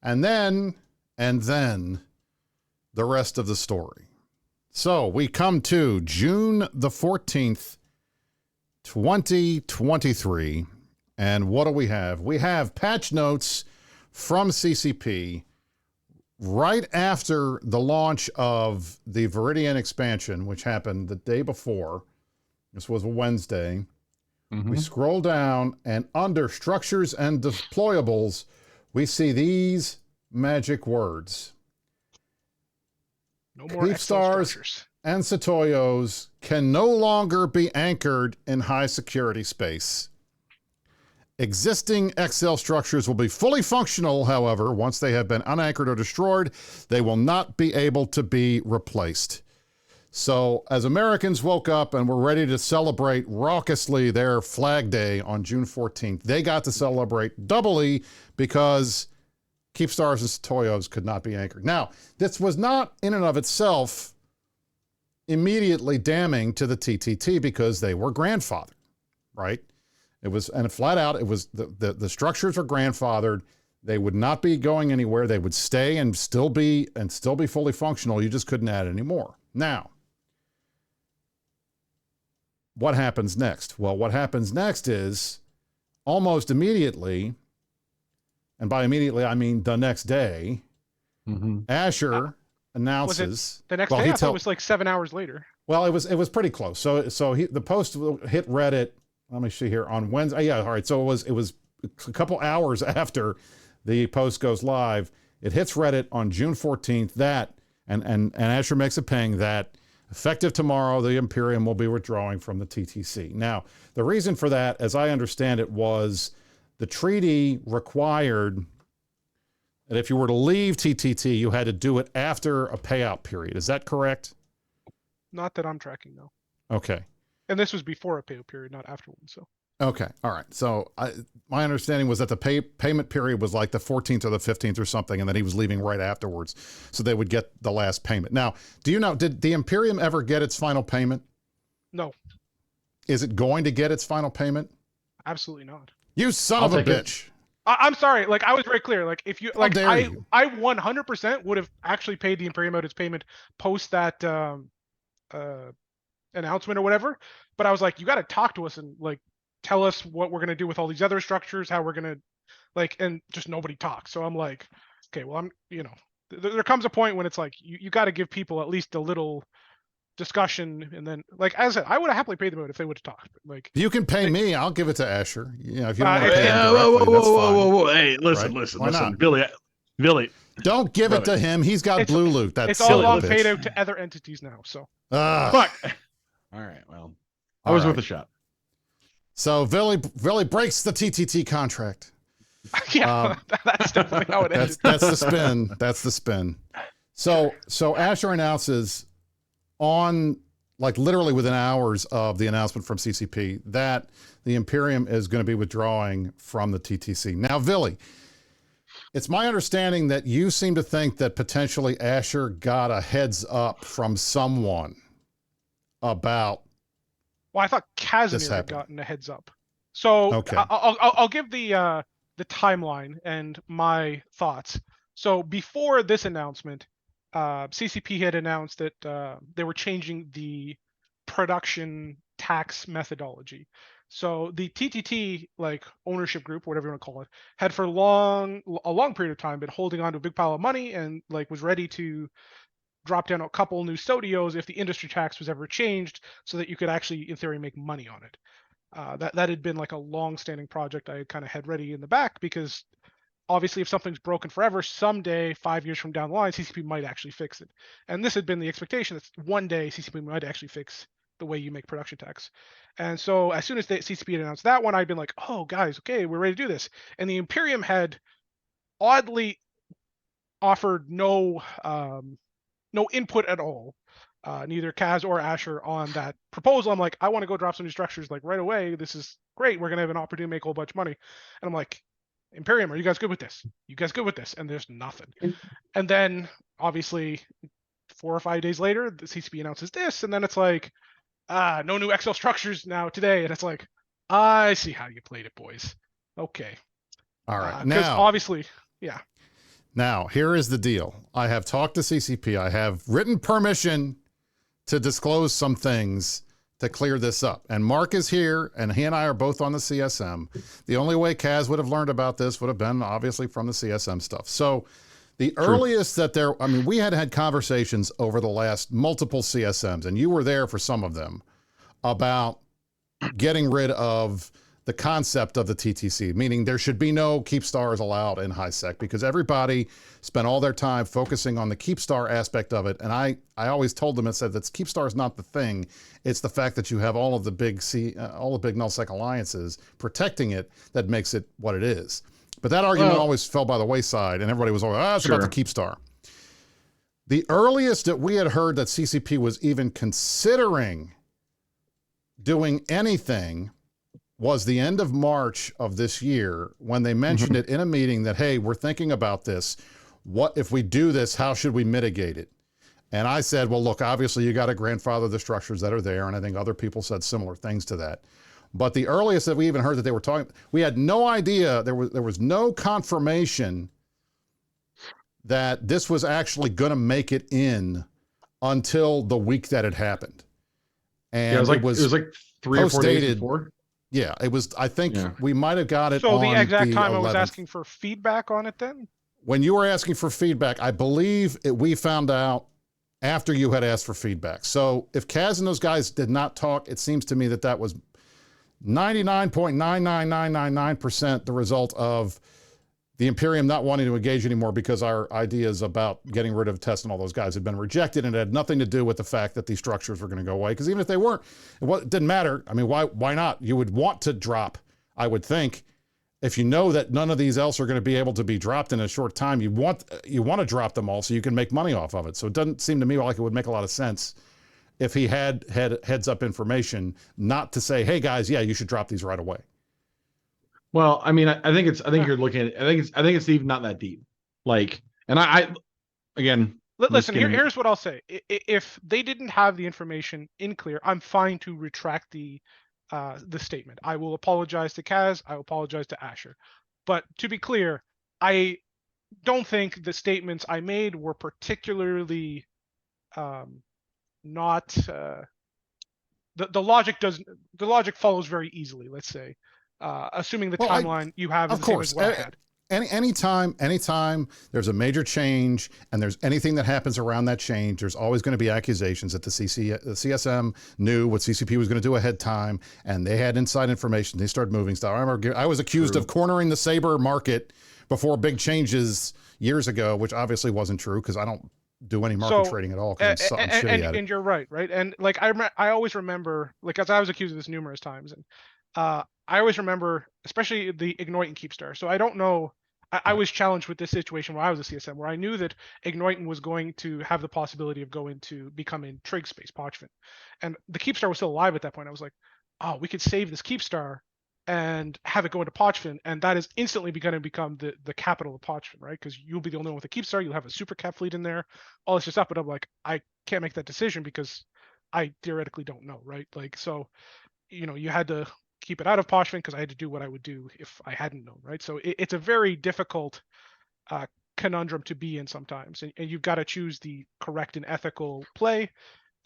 And then the rest of the story. So we come to June the 14th, 2023. And what do we have? We have patch notes from CCP right after the launch of the Viridian expansion, which happened the day before. This was a Wednesday. We scroll down, and under structures and deployables, we see these magic words. No more Keep stars and Satoyos can no longer be anchored in high security space. Existing XL structures will be fully functional, however, once they have been unanchored or destroyed, they will not be able to be replaced. So as Americans woke up and were ready to celebrate raucously their Flag Day on June 14th, they got to celebrate doubly because Keep Stars and Satoyos could not be anchored. Now, this was not in and of itself immediately damning to the TTT because they were grandfathered, right? It was, and flat out, it was the structures were grandfathered. They would not be going anywhere. They would stay and still be fully functional. You just couldn't add any more. Now, what happens next? Well, what happens next is almost immediately, and by immediately I mean the next day, Asher announces. The next day? I thought it was like 7 hours later. Well, it was pretty close. So the post hit Reddit. Let me see here on Wednesday. Yeah, all right. So it was a couple hours after the post goes live. It hits Reddit on June 14th. And Asher makes a ping that effective tomorrow, the Imperium will be withdrawing from the TTC. Now, the reason for that, as I understand it, was the treaty required that if you were to leave TTT, you had to do it after a payout period. Is that correct? Not that I'm tracking, no. Okay. And this was before a payout period, not after one. So. Okay. All right. So my understanding was that the payment period was like the 14th or the 15th or something, and that he was leaving right afterwards, so they would get the last payment. Now, do you know, did the Imperium ever get its final payment? No. Is it going to get its final payment? Absolutely not. You son of a bitch. I'm sorry. Like, I was very clear. Like, if you like, I 100% would have actually paid the Imperium out its payment post that announcement or whatever. But I was like, you got to talk to us and like tell us what we're gonna do with all these other structures, how we're gonna like, and just nobody talks. So I'm like, okay, well, there comes a point when it's like you got to give people at least a little discussion, and then like as I said, I would have happily paid them out if they would have talked. But, like, you can pay me, I'll give it to Asher. You know, if you don't want to pay him directly, that's fine. Whoa. Hey, listen, right? listen, Billy. Don't give it to him. He's got blue loot. That's it's all long paid out to other entities now. So fuck. All right, well, I was with the shot. So Billy breaks the TTT contract. Yeah, that's definitely how it ends. That's the spin. That's the spin. So Asher announces on, like, literally within hours of the announcement from CCP that the Imperium is going to be withdrawing from the TTC. Now, Billy, it's my understanding that you seem to think that potentially Asher got a heads up from someone about. Well, I thought Casimir had gotten a heads up. So okay. I'll give the timeline and my thoughts. So before this announcement, CCP had announced that they were changing the production tax methodology. So the TTT, like, ownership group, whatever you want to call it, had for a long period of time been holding on to a big pile of money and like was ready to drop down a couple new studios if the industry tax was ever changed, so that you could actually, in theory, make money on it. That had been like a long-standing project I kind of had ready in the back, because obviously if something's broken forever, someday, 5 years from down the line, CCP might actually fix it. And this had been the expectation that one day CCP might actually fix the way you make production tax. And so as soon as CCP had announced that one, I'd been like, oh, guys, okay, we're ready to do this. And the Imperium had oddly offered no input at all, neither Kaz or Asher, on that proposal. I'm like, I want to go drop some new structures like right away. This is great. We're gonna have an opportunity to make a whole bunch of money. And I'm like, Imperium, are you guys good with this? You guys good with this? And there's nothing. And then obviously 4 or 5 days later, the CCP announces this, and then it's like, no new XL structures now today. And it's like, I see how you played it, boys. Okay. All right. Because Now, obviously, yeah. Now, here is the deal. I have talked to CCP. I have written permission to disclose some things to clear this up. And Mark is here, and he and I are both on the CSM. The only way Kaz would have learned about this would have been obviously from the CSM stuff. So the earliest that there, I mean, we had conversations over the last multiple CSMs, and you were there for some of them, about getting rid of the concept of the TTC, meaning there should be no keep stars allowed in HiSec, because everybody spent all their time focusing on the keep star aspect of it. And I always told them and said that keep star is not the thing. It's the fact that you have all of the big nullsec alliances protecting it that makes it what it is. But that argument always fell by the wayside, and everybody was always, it's about the keep star. The earliest that we had heard that CCP was even considering doing anything was the end of March of this year, when they mentioned it in a meeting that, hey, we're thinking about this. What if we do this? How should we mitigate it? And I said, well, look, obviously you got to grandfather the structures that are there. And I think other people said similar things to that. But the earliest that we even heard that they were talking, we had no idea. There was no confirmation that this was actually going to make it in until the week that it happened. And yeah, it was like 3 or 4 days before. Yeah, it was, I think we might have got it so on the exact time 11th. I was asking for feedback on it then? When you were asking for feedback, I believe we found out after you had asked for feedback. So if Kaz and those guys did not talk, it seems to me that that was 99.99999% the result of the Imperium not wanting to engage anymore, because our ideas about getting rid of Tess and all those guys had been rejected, and it had nothing to do with the fact that these structures were going to go away. Because even if they weren't, it didn't matter. I mean, why not? You would want to drop, I would think, if you know that none of these else are going to be able to be dropped in a short time. You want to drop them all so you can make money off of it. So it doesn't seem to me like it would make a lot of sense if he had heads up information not to say, hey guys, yeah, you should drop these right away. Well, I mean, I think you're looking at it. I think it's even not that deep. Like, and I again, listen, here's what I'll say. If they didn't have the information in clear, I'm fine to retract the statement. I will apologize to Kaz. I will apologize to Asher. But to be clear, I don't think the statements I made were particularly not the logic follows very easily, let's say. Assuming the timeline you have is the same as what I had. Anytime there's a major change and there's anything that happens around that change, there's always going to be accusations that the CSM knew what CCP was going to do ahead of time, and they had inside information. They started moving stuff. I remember I was accused of cornering the Saber market before big changes years ago, which obviously wasn't true, because I don't do any market trading at all. And you're right? And like I always remember, like, as I was accused of this numerous times, and I always remember, especially the Ignoitan Keepstar. So I don't know. I was challenged with this situation where I was a CSM, where I knew that Ignoitan was going to have the possibility of going to becoming Trig Space Pochvin, and the Keepstar was still alive at that point. I was like, oh, we could save this Keepstar and have it go into Pochvin, and that is instantly going to become the capital of Pochvin, right? Because you'll be the only one with a Keepstar. You'll have a super cap fleet in there, all this stuff. But I'm like, I can't make that decision because I theoretically don't know, right? Like, so, you had to keep it out of Pochvin because I had to do what I would do if I hadn't known, right? So it's a very difficult conundrum to be in sometimes, and you've got to choose the correct and ethical play.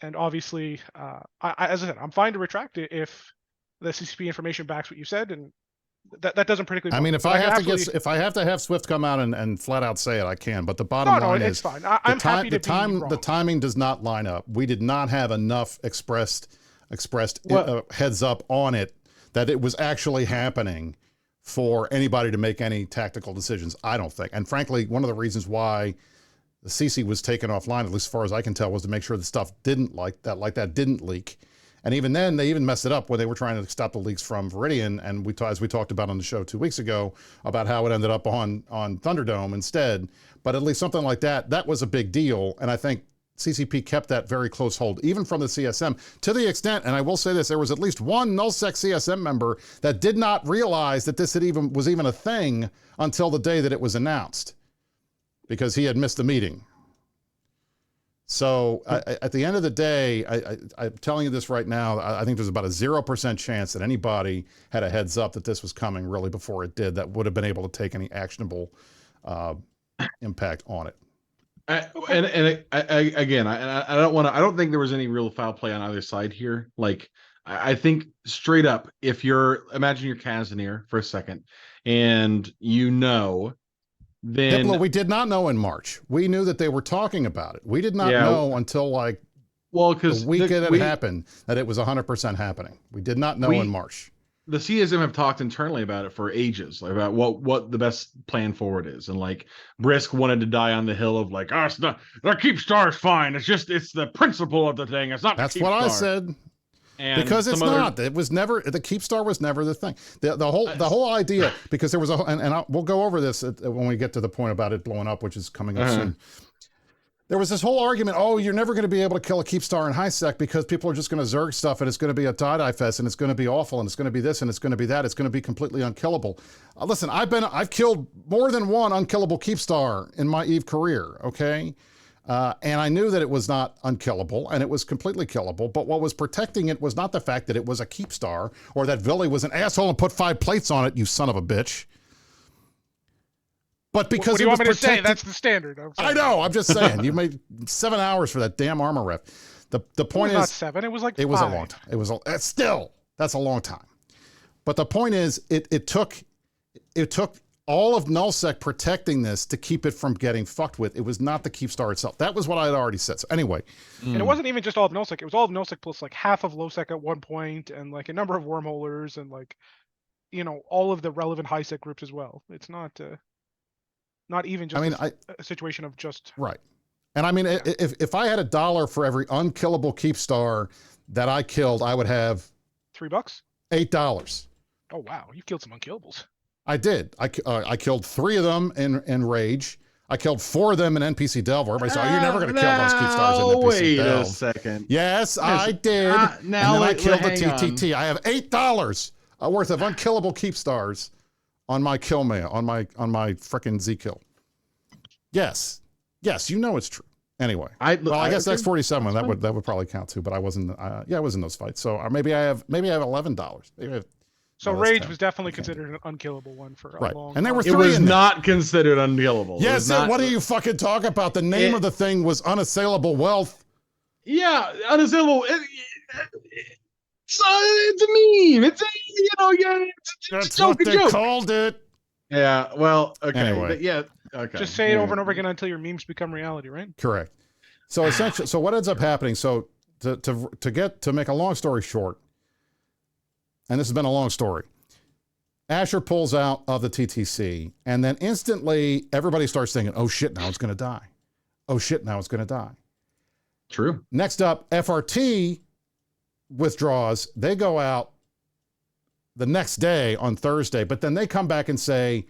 And obviously, as I said, I'm fine to retract it if the CCP information backs what you said, and that doesn't particularly. I mean, if I have to have Swift come out and flat out say it, I can. But the bottom line is, it's fine. I'm happy to be wrong. The timing does not line up. We did not have enough expressed heads up on it that it was actually happening for anybody to make any tactical decisions, I don't think. And frankly, one of the reasons why the CC was taken offline, at least as far as I can tell, was to make sure the stuff didn't didn't leak. And even then, they even messed it up when they were trying to stop the leaks from Viridian. And as we talked about on the show 2 weeks ago, about how it ended up on Thunderdome instead. But at least something like that was a big deal. And I think CCP kept that very close hold, even from the CSM, to the extent, and I will say this, there was at least one nullsec CSM member that did not realize that this was even a thing until the day that it was announced, because he had missed the meeting. So at the end of the day, I'm telling you this right now, I think there's about a 0% chance that anybody had a heads up that this was coming really before it did, that would have been able to take any actionable impact on it. I don't think there was any real foul play on either side here. Like, I think straight up, imagine you're Casimir for a second, and then we did not know in March. We knew that they were talking about it. We did not know until because the weekend it happened that it was 100% happening. We did not know in March. The CSM have talked internally about it for ages, like about what the best plan forward is, and like Brisc wanted to die on the hill of like, it's not the keep star is fine. It's the principle of the thing. It's not. That's what I said. And because it's not. It was never, the keep star was never the thing. The whole idea, because there was we'll go over this when we get to the point about it blowing up, which is coming up soon. There was this whole argument, you're never going to be able to kill a keep star in high sec because people are just going to zerg stuff and it's going to be a die fest and it's going to be awful and it's going to be this and it's going to be that. It's going to be completely unkillable. Listen, I've killed more than one unkillable keep star in my EVE career, okay? And I knew that it was not unkillable and it was completely killable, but what was protecting it was not the fact that it was a keep star or that Villy was an asshole and put 5 plates on it, you son of a bitch. But because what do you want me to say? That's the standard. I know. I'm just saying. You made 7 hours for that damn armor rep. The point is not 7. It was like 5. It was a long time. That's a long time. But the point is, it took all of nullsec protecting this to keep it from getting fucked with. It was not the keep star itself. That was what I had already said. So anyway, and it wasn't even just all of nullsec. It was all of nullsec plus like half of lowsec at one point, and like a number of wormholers, and like all of the relevant high sec groups as well. It's not even just a situation of just right. And I mean, if I had $1 for every unkillable keep star that I killed, I would have $3, $8. Oh wow, you killed some unkillables. I did. I killed 3 of them in Rage. I killed 4 of them in NPC Delve. Everybody said, you're never going to kill those keep stars in NPC Delve. Wait a second. Yes, I did. Now and then I killed the TTT. I have $8 worth of unkillable keep stars on my kill mail, on my frickin' Z kill. Yes, it's true. Anyway, I guess X47 that would probably count too, but I wasn't. I was in those fights, so maybe I have $11. So Rage was definitely considered an unkillable one for a long time. And there were 3 It was not considered unkillable. Yes, what do you fucking talk about? The name of the thing was Unassailable Wealth. Yeah, Unassailable. It's a meme. That's what they called it. Yeah, well, okay. Anyway. Okay. Just say it over and over again until your memes become reality, right? Correct. So essentially, what ends up happening, so to make a long story short, and this has been a long story, Asher pulls out of the TTC, and then instantly everybody starts thinking, oh shit, now it's going to die. Oh shit, now it's going to die. True. Next up, FRT withdraws. They go out the next day on Thursday, but then they come back and say,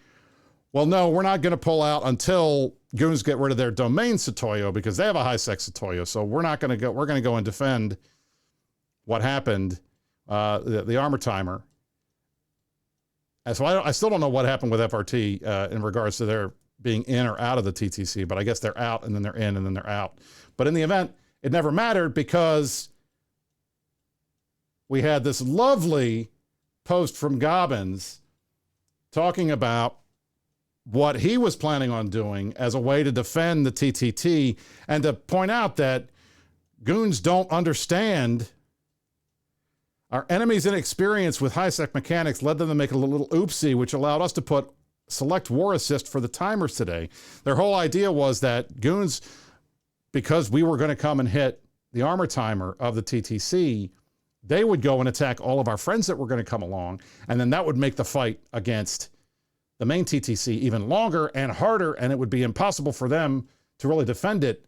well, no, we're not going to pull out until goons get rid of their domain Satoyo because they have a high sec Satoyo. So we're not going to go. We're going to go and defend what happened, the armor timer. And so I still don't know what happened with FRT in regards to their being in or out of the TTC, but I guess they're out and then they're in and then they're out. But in the event, it never mattered because we had this lovely post from Gobbins talking about what he was planning on doing as a way to defend the TTT and to point out that goons don't understand. Our enemies' inexperience with high-sec mechanics led them to make a little oopsie, which allowed us to put select war assist for the timers today. Their whole idea was that goons, because we were going to come and hit the armor timer of the TTC, they would go and attack all of our friends that were going to come along, and then that would make the fight against the main TTC even longer and harder, and it would be impossible for them to really defend it,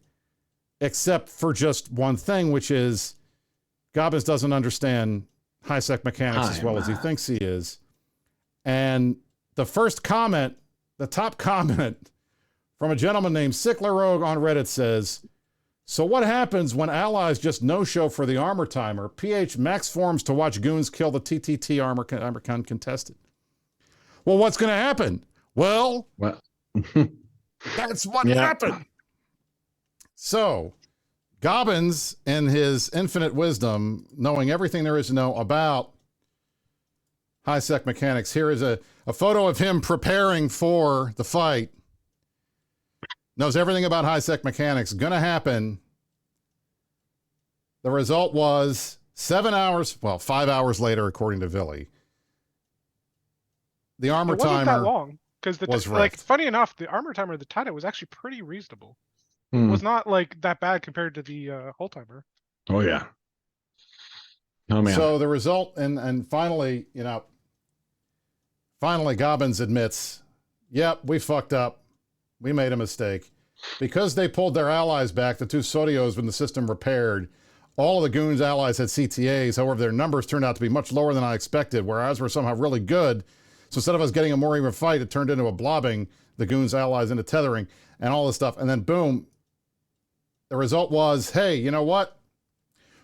except for just one thing, which is Gobbins doesn't understand high-sec mechanics as well as he thinks he is. And the first comment, the top comment from a gentleman named Sickler Rogue on Reddit says, So what happens when allies just no-show for the armor timer? PH max forms to watch goons kill the TTT armor contested. Well, what's going to happen? Well, that's what happened. So Gobbins, in his infinite wisdom, knowing everything there is to know about high-sec mechanics, here is a photo of him preparing for the fight. Knows everything about high-sec mechanics. Going to happen. The result was 5 hours later, according to Villy. The armor timer wasn't that long, because was funny enough, the armor timer, the timer was actually pretty reasonable. It was not like that bad compared to the hull timer. Oh yeah. Oh man. So the result, and finally, finally Gobbins admits, yep, we fucked up. We made a mistake. Because they pulled their allies back, the two Sotios when the system repaired, all of the goons' allies had CTAs. However, their numbers turned out to be much lower than I expected, whereas we're somehow really good. So instead of us getting a more even fight, it turned into a blobbing the goons' allies into tethering and all this stuff. And then boom, the result was, hey, you know what?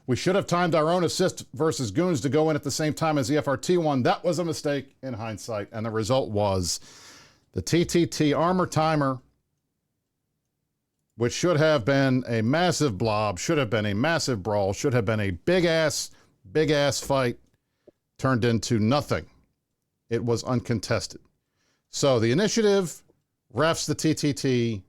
We should have timed our own assist versus goons to go in at the same time as the FRT one. That was a mistake in hindsight. And the result was the TTT armor timer, which should have been a massive blob, should have been a massive brawl, should have been a big ass fight, turned into nothing. It was uncontested. So the initiative refs the TTT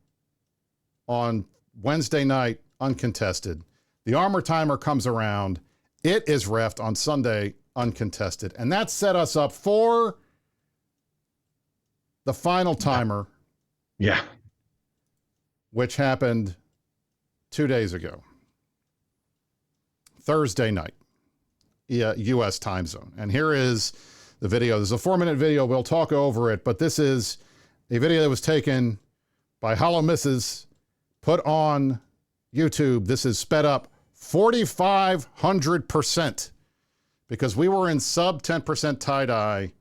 on Wednesday night, uncontested. The armor timer comes around. It is refed on Sunday, uncontested. And that set us up for the final timer. Yeah. Which happened 2 days ago. Thursday night, U.S. time zone. And here is the video. There's a 4-minute video. We'll talk over it, but this is a video that was taken by Hollow Misses, put on YouTube. This is sped up 4,500% because we were in sub 10% tie-dye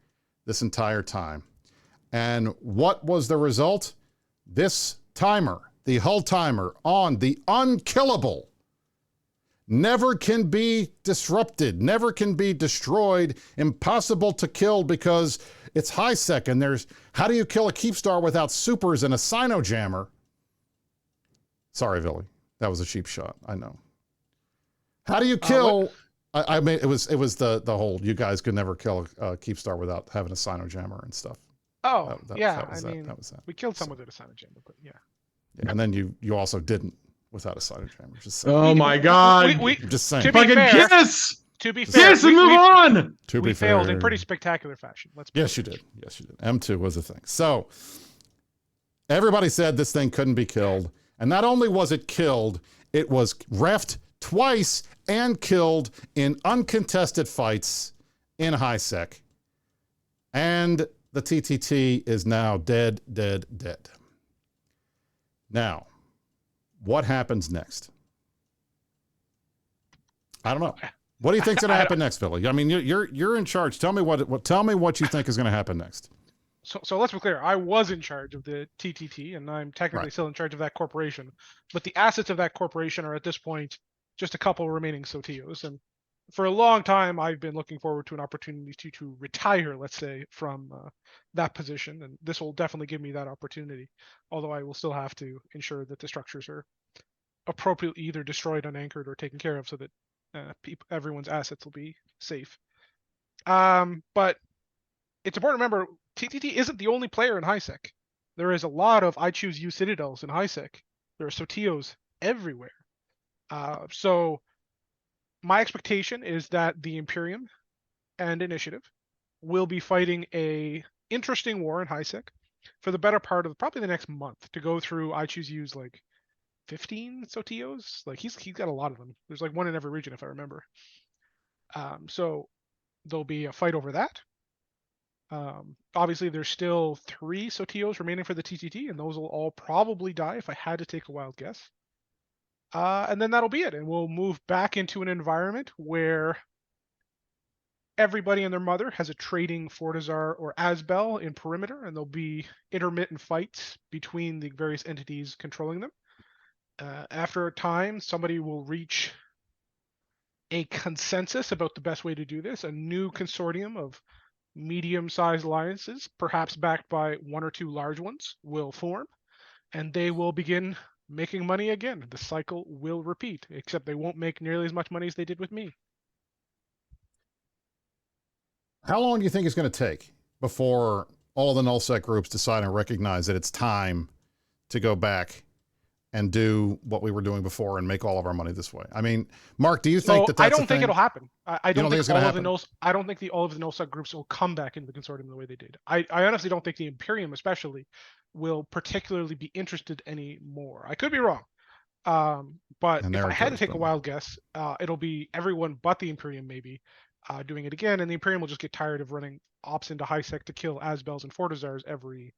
this entire time. And what was the result? This timer, the hull timer on the unkillable, never can be disrupted, never can be destroyed, impossible to kill because it's high-sec and there's, how do you kill a Keepstar without supers and a Sino-jammer? Sorry, Villy, that was a cheap shot, I know. How do you kill, I mean, it was the whole, you guys could never kill a Keepstar without having a Sino-jammer and stuff. Oh, we killed So, someone with a Sino-jammer, but yeah. And then you also didn't without a Sino-jammer. Just saying. Oh my God. Just saying. To be fair, To be fair, and move on. We failed in pretty spectacular fashion. Yes, you did. Yes, you did. M2 was a thing. So everybody said this thing couldn't be killed. And not only was it killed, it was refed twice and killed in uncontested fights in high-sec. And the TTT is now dead. Now, what happens next? I don't know. What do you think's going to happen next, Philly? I mean, you're in charge. Tell me what you think is going to happen next. So let's be clear. I was in charge of the TTT, and I'm technically still in charge of that corporation. But the assets of that corporation are at this point just a couple remaining Sotios. And for a long time, I've been looking forward to an opportunity to retire, let's say, from that position. And this will definitely give me that opportunity. Although I will still have to ensure that the structures are appropriately either destroyed, unanchored, or taken care of so that everyone's assets will be safe. But it's important to remember, TTT isn't the only player in high-sec. There is a lot of I Choose You Citadels in high-sec. There are Sotios everywhere. So my expectation is that the Imperium and Initiative will be fighting a interesting war in high-sec for the better part of probably the next month to go through I Choose You's like 15 Sotios. Like he's got a lot of them. There's like one in every region if I remember. So there'll be a fight over that. Obviously there's still 3 Sotios remaining for the TTT, and those will all probably die if I had to take a wild guess. And then that'll be it, and we'll move back into an environment where everybody and their mother has a trading Fortizar or Asbel in perimeter, and there'll be intermittent fights between the various entities controlling them. After a time, somebody will reach a consensus about the best way to do this. A new consortium of medium-sized alliances, perhaps backed by one or two large ones, will form, and they will begin making money again. The cycle will repeat, except they won't make nearly as much money as they did with me. How long do you think it's going to take before all the nullsec groups decide and recognize that it's time to go back and do what we were doing before and make all of our money this way? I mean, Mark, do you think that that's I don't think it'll happen. I don't think all of the nulls. I don't think all of the nullsec groups will come back into the consortium the way they did. I honestly don't think the Imperium, especially, will particularly be interested anymore. I could be wrong. But if I had to take a wild guess, it'll be everyone but the Imperium maybe doing it again, and the Imperium will just get tired of running ops into high sec to kill Asbels and Fortizars every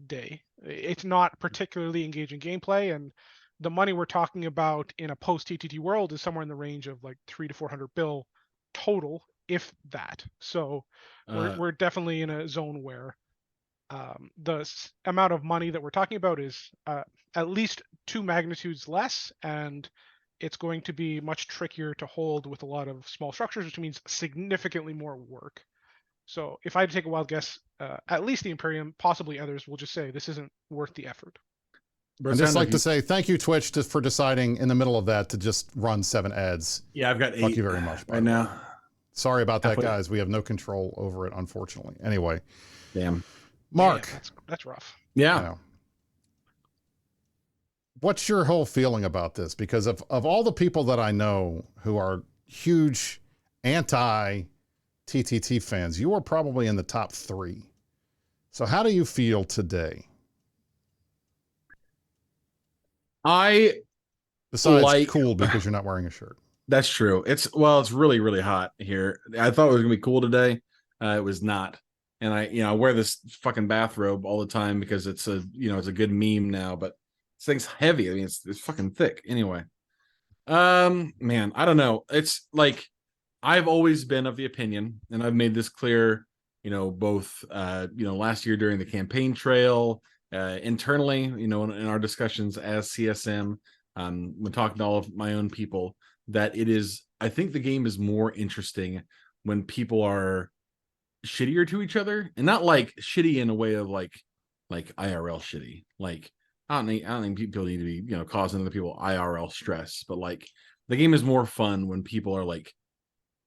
day. It's not particularly engaging gameplay, and the money we're talking about in a post TTT world is somewhere in the range of like 300 to 400 bill total, if that. So we're definitely in a zone where the amount of money that we're talking about is at least 2 magnitudes less, and it's going to be much trickier to hold with a lot of small structures, which means significantly more work. So if I had to take a wild guess, at least the Imperium, possibly others, will just say this isn't worth the effort. I'd just like to say thank you, Twitch, for deciding in the middle of that to just run 7 ads. Yeah, I've got 8. Thank you very much. Right now. Sorry about that, guys. We have no control over it, unfortunately. Anyway. Damn. Mark. Yeah, that's rough. Yeah. What's your whole feeling about this? Because of all the people that I know who are huge anti-TTT fans, you are probably in the top 3. So how do you feel today? Besides cool because you're not wearing a shirt. That's true. It's really, really hot here. I thought it was gonna be cool today. It was not. And I wear this fucking bathrobe all the time because it's it's a good meme now, but this thing's heavy. I mean, it's fucking thick. Anyway. Man, I don't know. It's like I've always been of the opinion, and I've made this clear, both last year during the campaign trail, internally, in our discussions as CSM, when talking to all of my own people, that I think the game is more interesting when people are shittier to each other, and not like shitty in a way of like IRL shitty. Like I don't think people need to be causing other people IRL stress, but like the game is more fun when people are like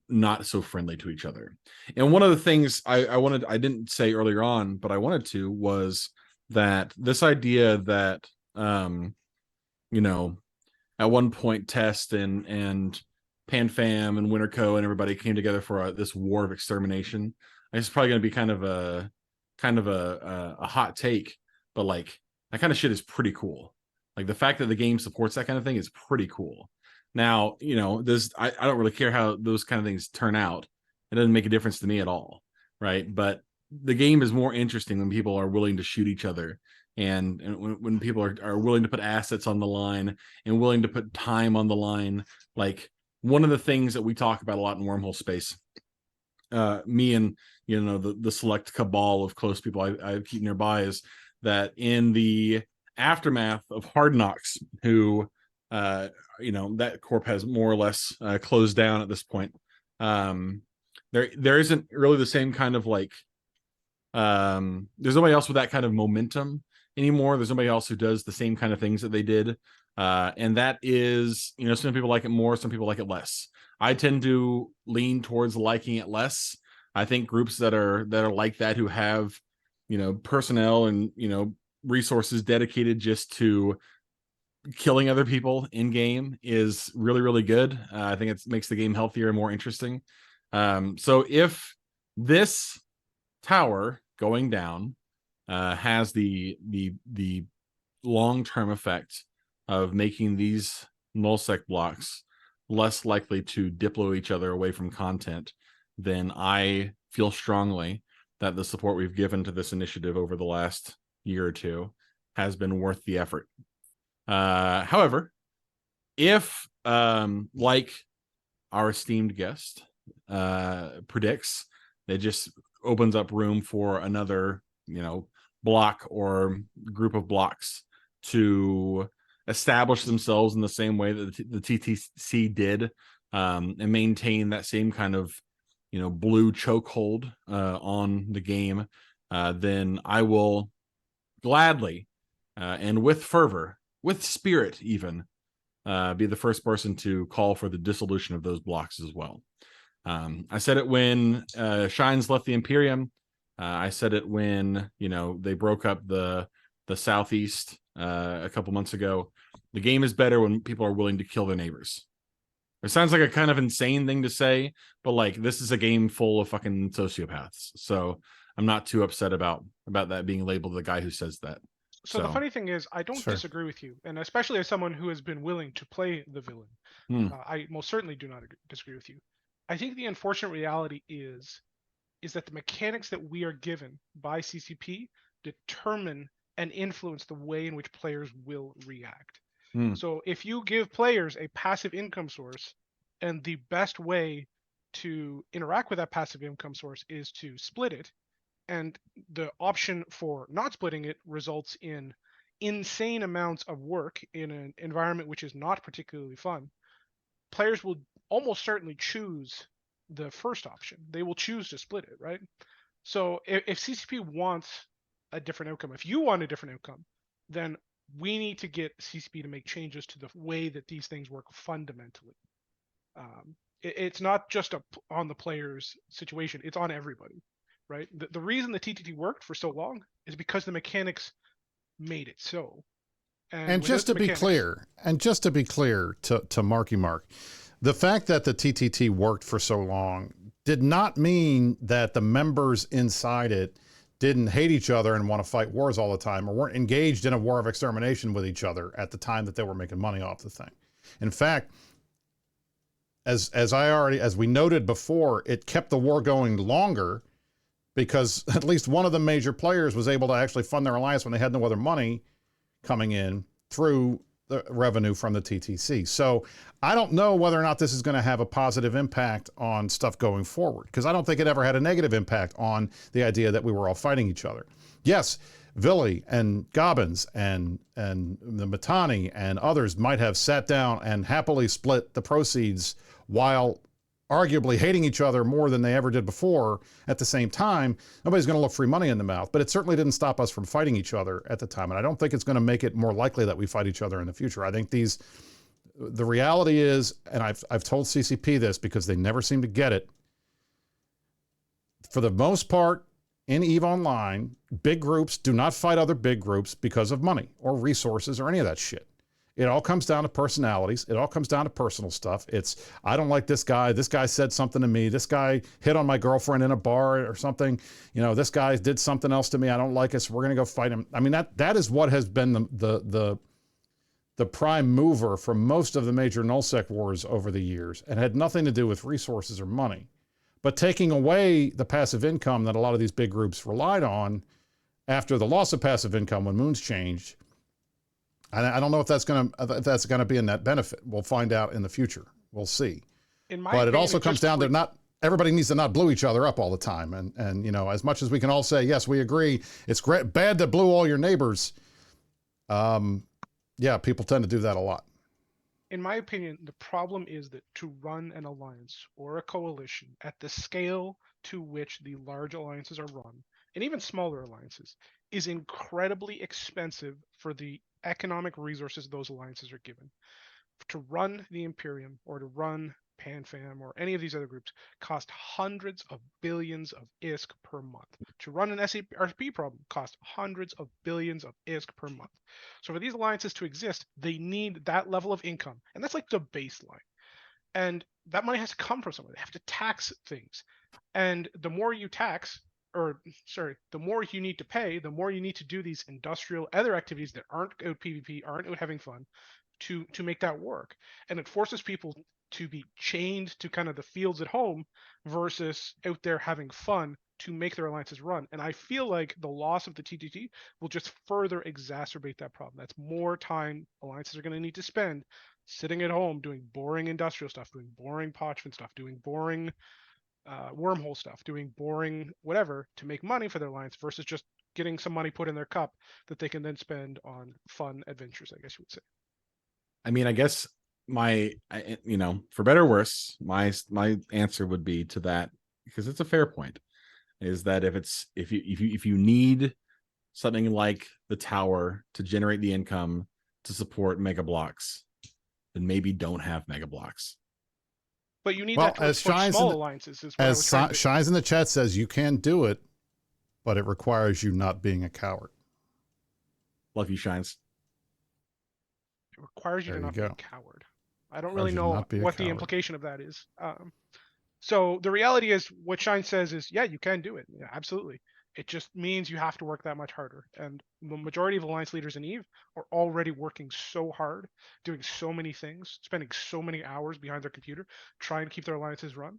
not so friendly to each other. And one of the things I didn't say earlier on, but I wanted to, was that this idea that at one point Test and PanFam and Winterco and everybody came together for this war of extermination. It's probably going to be kind of a hot take, but like that kind of shit is pretty cool. Like the fact that the game supports that kind of thing is pretty cool. Now, I don't really care how those kind of things turn out. It doesn't make a difference to me at all, right? But the game is more interesting when people are willing to shoot each other, and when people are willing to put assets on the line and willing to put time on the line. Like one of the things that we talk about a lot in Wormhole Space, me and the select cabal of close people I keep nearby, is that in the aftermath of Hard Knocks, who that corp has more or less closed down at this point, there isn't really the same kind of like there's nobody else with that kind of momentum anymore. There's nobody else who does the same kind of things that they did, and that is, some people like it more, some people like it less. I tend to lean towards liking it less. I think groups that are like that, who have personnel and resources dedicated just to killing other people in game, is really, really good. I think it makes the game healthier and more interesting. So if this tower going down has the long-term effect of making these nullsec blocks less likely to diplo each other away from content, then I feel strongly that the support we've given to this initiative over the last year or two has been worth the effort. However, if like our esteemed guest predicts, it just opens up room for another block or group of blocks to establish themselves in the same way that the TTC did, and maintain that same kind of, blue chokehold on the game, then I will gladly and with fervor, with spirit even, be the first person to call for the dissolution of those blocks as well. I said it when Shines left the Imperium. I said it when they broke up the Southeast a couple months ago. The game is better when people are willing to kill their neighbors. It sounds like a kind of insane thing to say, but like, this is a game full of fucking sociopaths. So I'm not too upset about that being labeled the guy who says that. So the funny thing is, I don't Sure. disagree with you, and especially as someone who has been willing to play the villain, I most certainly do not disagree with you. I think the unfortunate reality is that the mechanics that we are given by CCP determine and influence the way in which players will react. So if you give players a passive income source, and the best way to interact with that passive income source is to split it, and the option for not splitting it results in insane amounts of work in an environment which is not particularly fun, players will almost certainly choose the first option. They will choose to split it, right? So if CCP wants a different outcome, if you want a different outcome, then we need to get CCP to make changes to the way that these things work fundamentally. It's not just on the player's situation, it's on everybody, right? The reason the TTT worked for so long is because the mechanics made it so. And just to be clear to Marky Mark, the fact that the TTT worked for so long did not mean that the members inside it didn't hate each other and want to fight wars all the time, or weren't engaged in a war of extermination with each other at the time that they were making money off the thing. In fact, as we noted before, it kept the war going longer because at least one of the major players was able to actually fund their alliance when they had no other money coming in through the revenue from the TTC. So I don't know whether or not this is going to have a positive impact on stuff going forward, because I don't think it ever had a negative impact on the idea that we were all fighting each other. Yes, Villy and Gobbins and the Matani and others might have sat down and happily split the proceeds while arguably hating each other more than they ever did before. At the same time, nobody's going to look free money in the mouth, but it certainly didn't stop us from fighting each other at the time. And I don't think it's going to make it more likely that we fight each other in the future. I think the reality is, and I've told CCP this because they never seem to get it, for the most part, in EVE Online, big groups do not fight other big groups because of money or resources or any of that shit. It all comes down to personalities. It all comes down to personal stuff. It's, I don't like this guy. This guy said something to me. This guy hit on my girlfriend in a bar or something. This guy did something else to me. I don't like it, so we're going to go fight him. I mean, that is what has been the prime mover for most of the major nullsec wars over the years, and had nothing to do with resources or money. But taking away the passive income that a lot of these big groups relied on after the loss of passive income when Moons changed, I don't know if that's going to be a net benefit. We'll find out in the future. We'll see. But it also comes down to not everybody needs to not blow each other up all the time. And as much as we can all say, yes, we agree, it's great, bad to blow all your neighbors. Yeah, people tend to do that a lot. In my opinion, the problem is that to run an alliance or a coalition at the scale to which the large alliances are run, and even smaller alliances, is incredibly expensive for the economic resources those alliances are given. To run the Imperium or to run PanFam or any of these other groups cost hundreds of billions of ISK per month. To run an SRP problem costs hundreds of billions of ISK per month. So for these alliances to exist, they need that level of income. And that's like the baseline. And that money has to come from somewhere. They have to tax things. And the more you tax, the more you need to pay, the more you need to do these industrial other activities that aren't out PvP, aren't out having fun, to make that work. And it forces people to be chained to kind of the fields at home versus out there having fun to make their alliances run. And I feel like the loss of the TTT will just further exacerbate that problem. That's more time alliances are going to need to spend sitting at home doing boring industrial stuff, doing boring parchment stuff, doing boring wormhole stuff, doing boring whatever to make money for their alliance versus just getting some money put in their cup that they can then spend on fun adventures, I guess you would say. I mean, I guess for better or worse, my answer would be to that, because it's a fair point, is that if you need something like the tower to generate the income to support mega blocks, then maybe don't have mega blocks. But you need that to support small alliances. Is what I was trying to... Shines in the chat says, you can do it, but it requires you not being a coward. Love you, Shines. It requires you to not be a coward. I don't really know what the implication of that is. So the reality is, what Shine says is, yeah, you can do it. Yeah, absolutely. It just means you have to work that much harder. And the majority of alliance leaders in EVE are already working so hard, doing so many things, spending so many hours behind their computer, trying to keep their alliances run.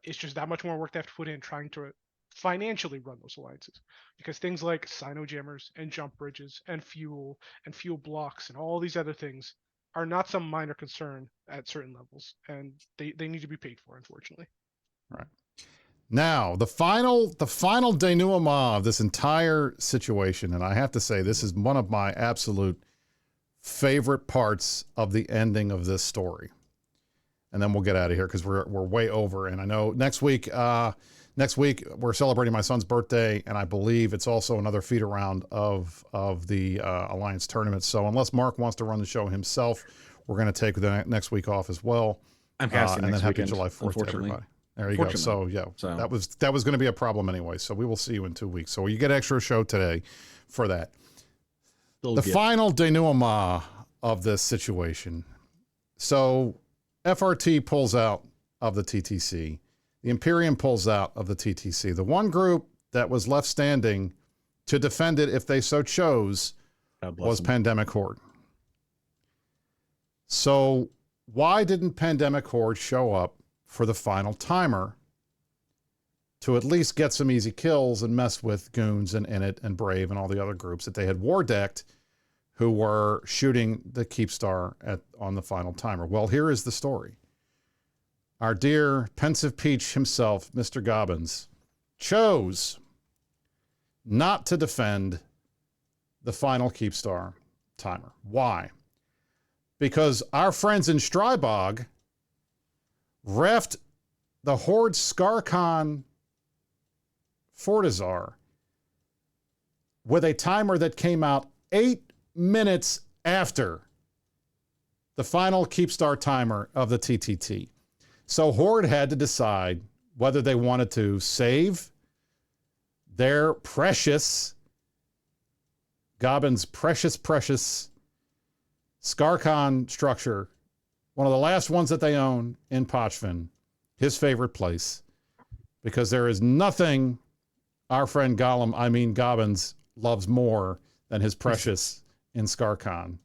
It's just that much more work they have to put in trying to financially run those alliances, because things like Sino jammers and jump bridges and fuel blocks and all these other things are not some minor concern at certain levels, and they need to be paid for, unfortunately. Right. Now, the final denouement of this entire situation, and I have to say, this is one of my absolute favorite parts of the ending of this story. And then we'll get out of here because we're way over. And I know next week we're celebrating my son's birthday, and I believe it's also another feeder round of the Alliance tournament. So unless Mark wants to run the show himself, we're going to take the next week off as well. I'm casting and next then happy weekend, July 4th to everybody. There you go. So yeah, that was going to be a problem anyway. So we will see you in 2 weeks. So you get extra show today for that. Final denouement of this situation. So FRT pulls out of the TTC. The Imperium pulls out of the TTC. The one group that was left standing to defend it if they so chose was Pandemic Horde. So why didn't Pandemic Horde show up for the final timer to at least get some easy kills and mess with Goons and Init and Brave and all the other groups that they had war decked who were shooting the Keepstar on the final timer? Well, here is the story. Our dear Pensive Peach himself, Mr. Gobbins, chose not to defend the final Keepstar timer. Why? Because our friends in Strybog refed the Horde Skarkon Fortizar with a timer that came out 8 minutes after the final Keepstar timer of the TTT. So Horde had to decide whether they wanted to save their precious, Gobbin's precious Skarkon structure, one of the last ones that they own in Pochvin, his favorite place, because there is nothing our friend Gobbins loves more than his precious in Skarkon.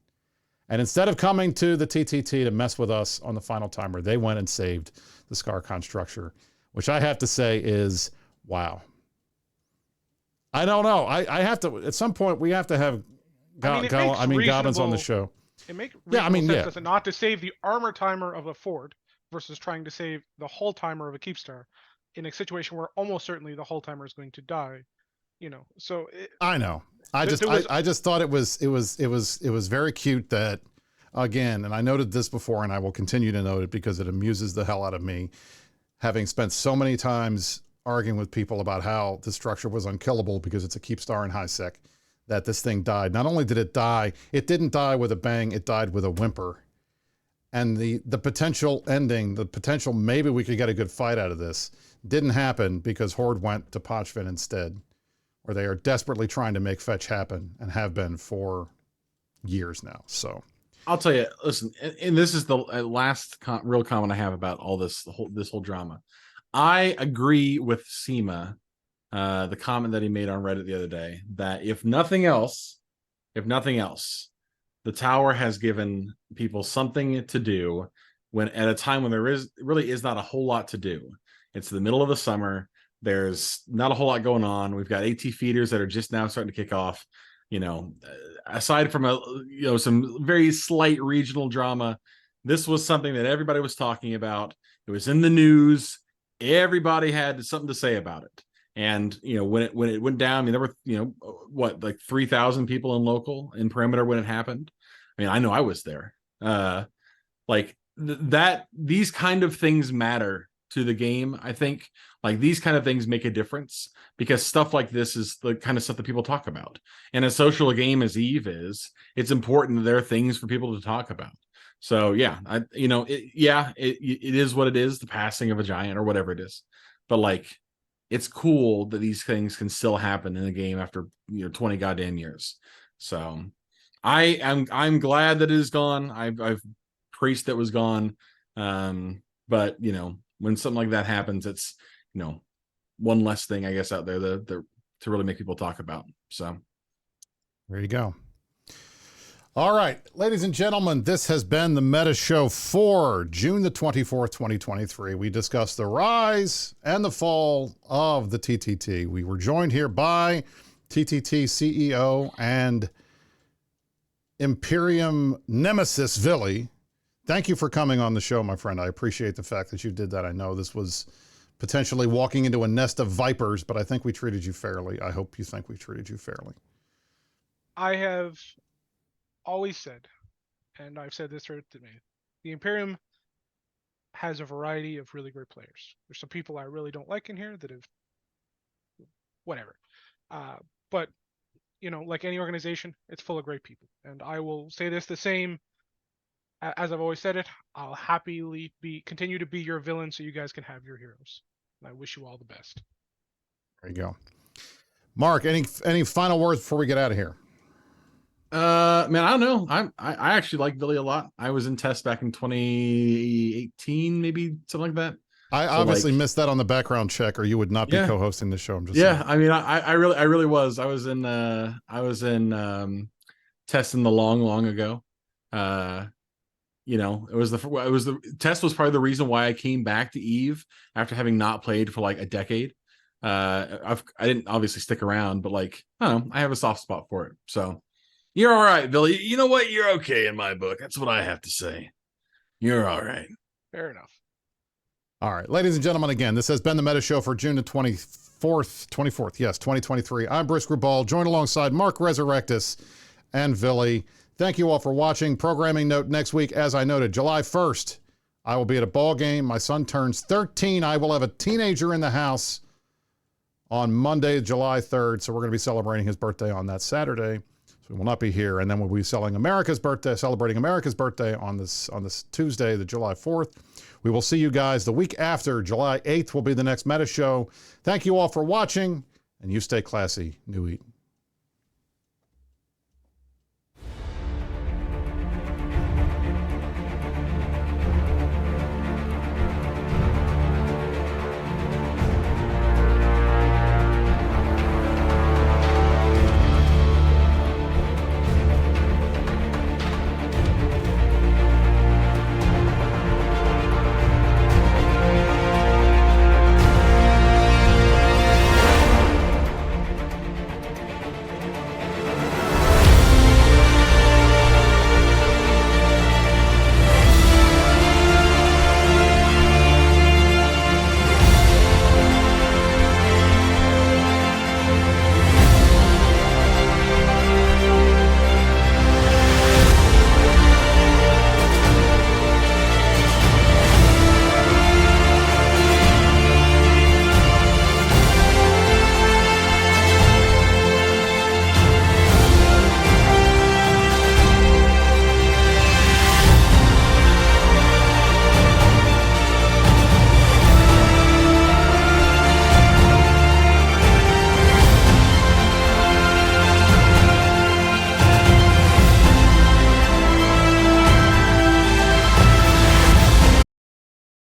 And instead of coming to the TTT to mess with us on the final timer, they went and saved the Skarkon structure, which I have to say is, wow. I don't know. I have to, at some point, we have to have Gobbins on the show. It makes sense, does it not, to save the armor timer of a Ford versus trying to save the hull timer of a Keepstar in a situation where almost certainly the hull timer is going to die. So I know. I just thought it was very cute that, again, and I noted this before and I will continue to note it because it amuses the hell out of me, having spent so many times arguing with people about how the structure was unkillable because it's a Keepstar in high sec, that this thing died. Not only did it die, it didn't die with a bang, it died with a whimper. And the potential ending, the potential maybe we could get a good fight out of this, didn't happen because Horde went to Pochvin instead, where they are desperately trying to make fetch happen and have been for years now. So I'll tell you, listen, and this is the last real comment I have about all this whole drama. I agree with Seema, the comment that he made on Reddit the other day, that if nothing else, the tower has given people something to do when at a time when there really is not a whole lot to do. It's the middle of the summer. There's not a whole lot going on. We've got AT feeders that are just now starting to kick off. Aside from some very slight regional drama, this was something that everybody was talking about. It was in the news. Everybody had something to say about it. And when it went down, there were like 3,000 people in perimeter when it happened. I know I was there. Like that, these kind of things matter to the game. I think like these kind of things make a difference because stuff like this is the kind of stuff that people talk about. And as social a game as Eve is, it's important that there are things for people to talk about. So yeah, it is what it is, the passing of a giant or whatever it is. But like, it's cool that these things can still happen in the game after 20 goddamn years. So I'm glad that it is gone. I've preached that was gone. But when something like that happens, it's one less thing, I guess, out there to really make people talk about. So there you go. All right, ladies and gentlemen, this has been the Meta Show for June the 24th, 2023. We discussed the rise and the fall of the TTT. We were joined here by TTT CEO and Imperium Nemesis Villy. Thank you for coming on the show, my friend. I appreciate the fact that you did that. I know this was potentially walking into a nest of vipers, but I think we treated you fairly. I hope you think we treated you fairly. I have always said, and I've said this throughout the day, the Imperium has a variety of really great players. There's some people I really don't like in here that have whatever. But like any organization, it's full of great people. And I will say this the same as I've always said it. I'll happily continue to be your villain so you guys can have your heroes. And I wish you all the best. There you go. Mark, any final words before we get out of here? Man, I don't know. I actually like Billy a lot. I was in test back in 2018, maybe something like that. I obviously missed that on the background check, or you would not be co-hosting the show. I'm just saying. I mean, I really was. I was in test in the long ago. The test was probably the reason why I came back to Eve after having not played for like a decade. I didn't obviously stick around, but like I don't know, I have a soft spot for it. So. You're all right, Billy. You know what? You're okay in my book. That's what I have to say. You're all right. Fair enough. All right. Ladies and gentlemen, again, this has been the Meta Show for June the 24th, yes, 2023. I'm Brisc Rubal, joined alongside Mark Resurrectus and Villy. Thank you all for watching. Programming note next week, as I noted, July 1st, I will be at a ball game. My son turns 13. I will have a teenager in the house on Monday, July 3rd. So we're going to be celebrating his birthday on that Saturday. So we will not be here, and then we'll be celebrating America's birthday on this Tuesday, the July 4th. We will see you guys the week after. July 8th will be the next Meta Show. Thank you all for watching, and you stay classy, New Eden.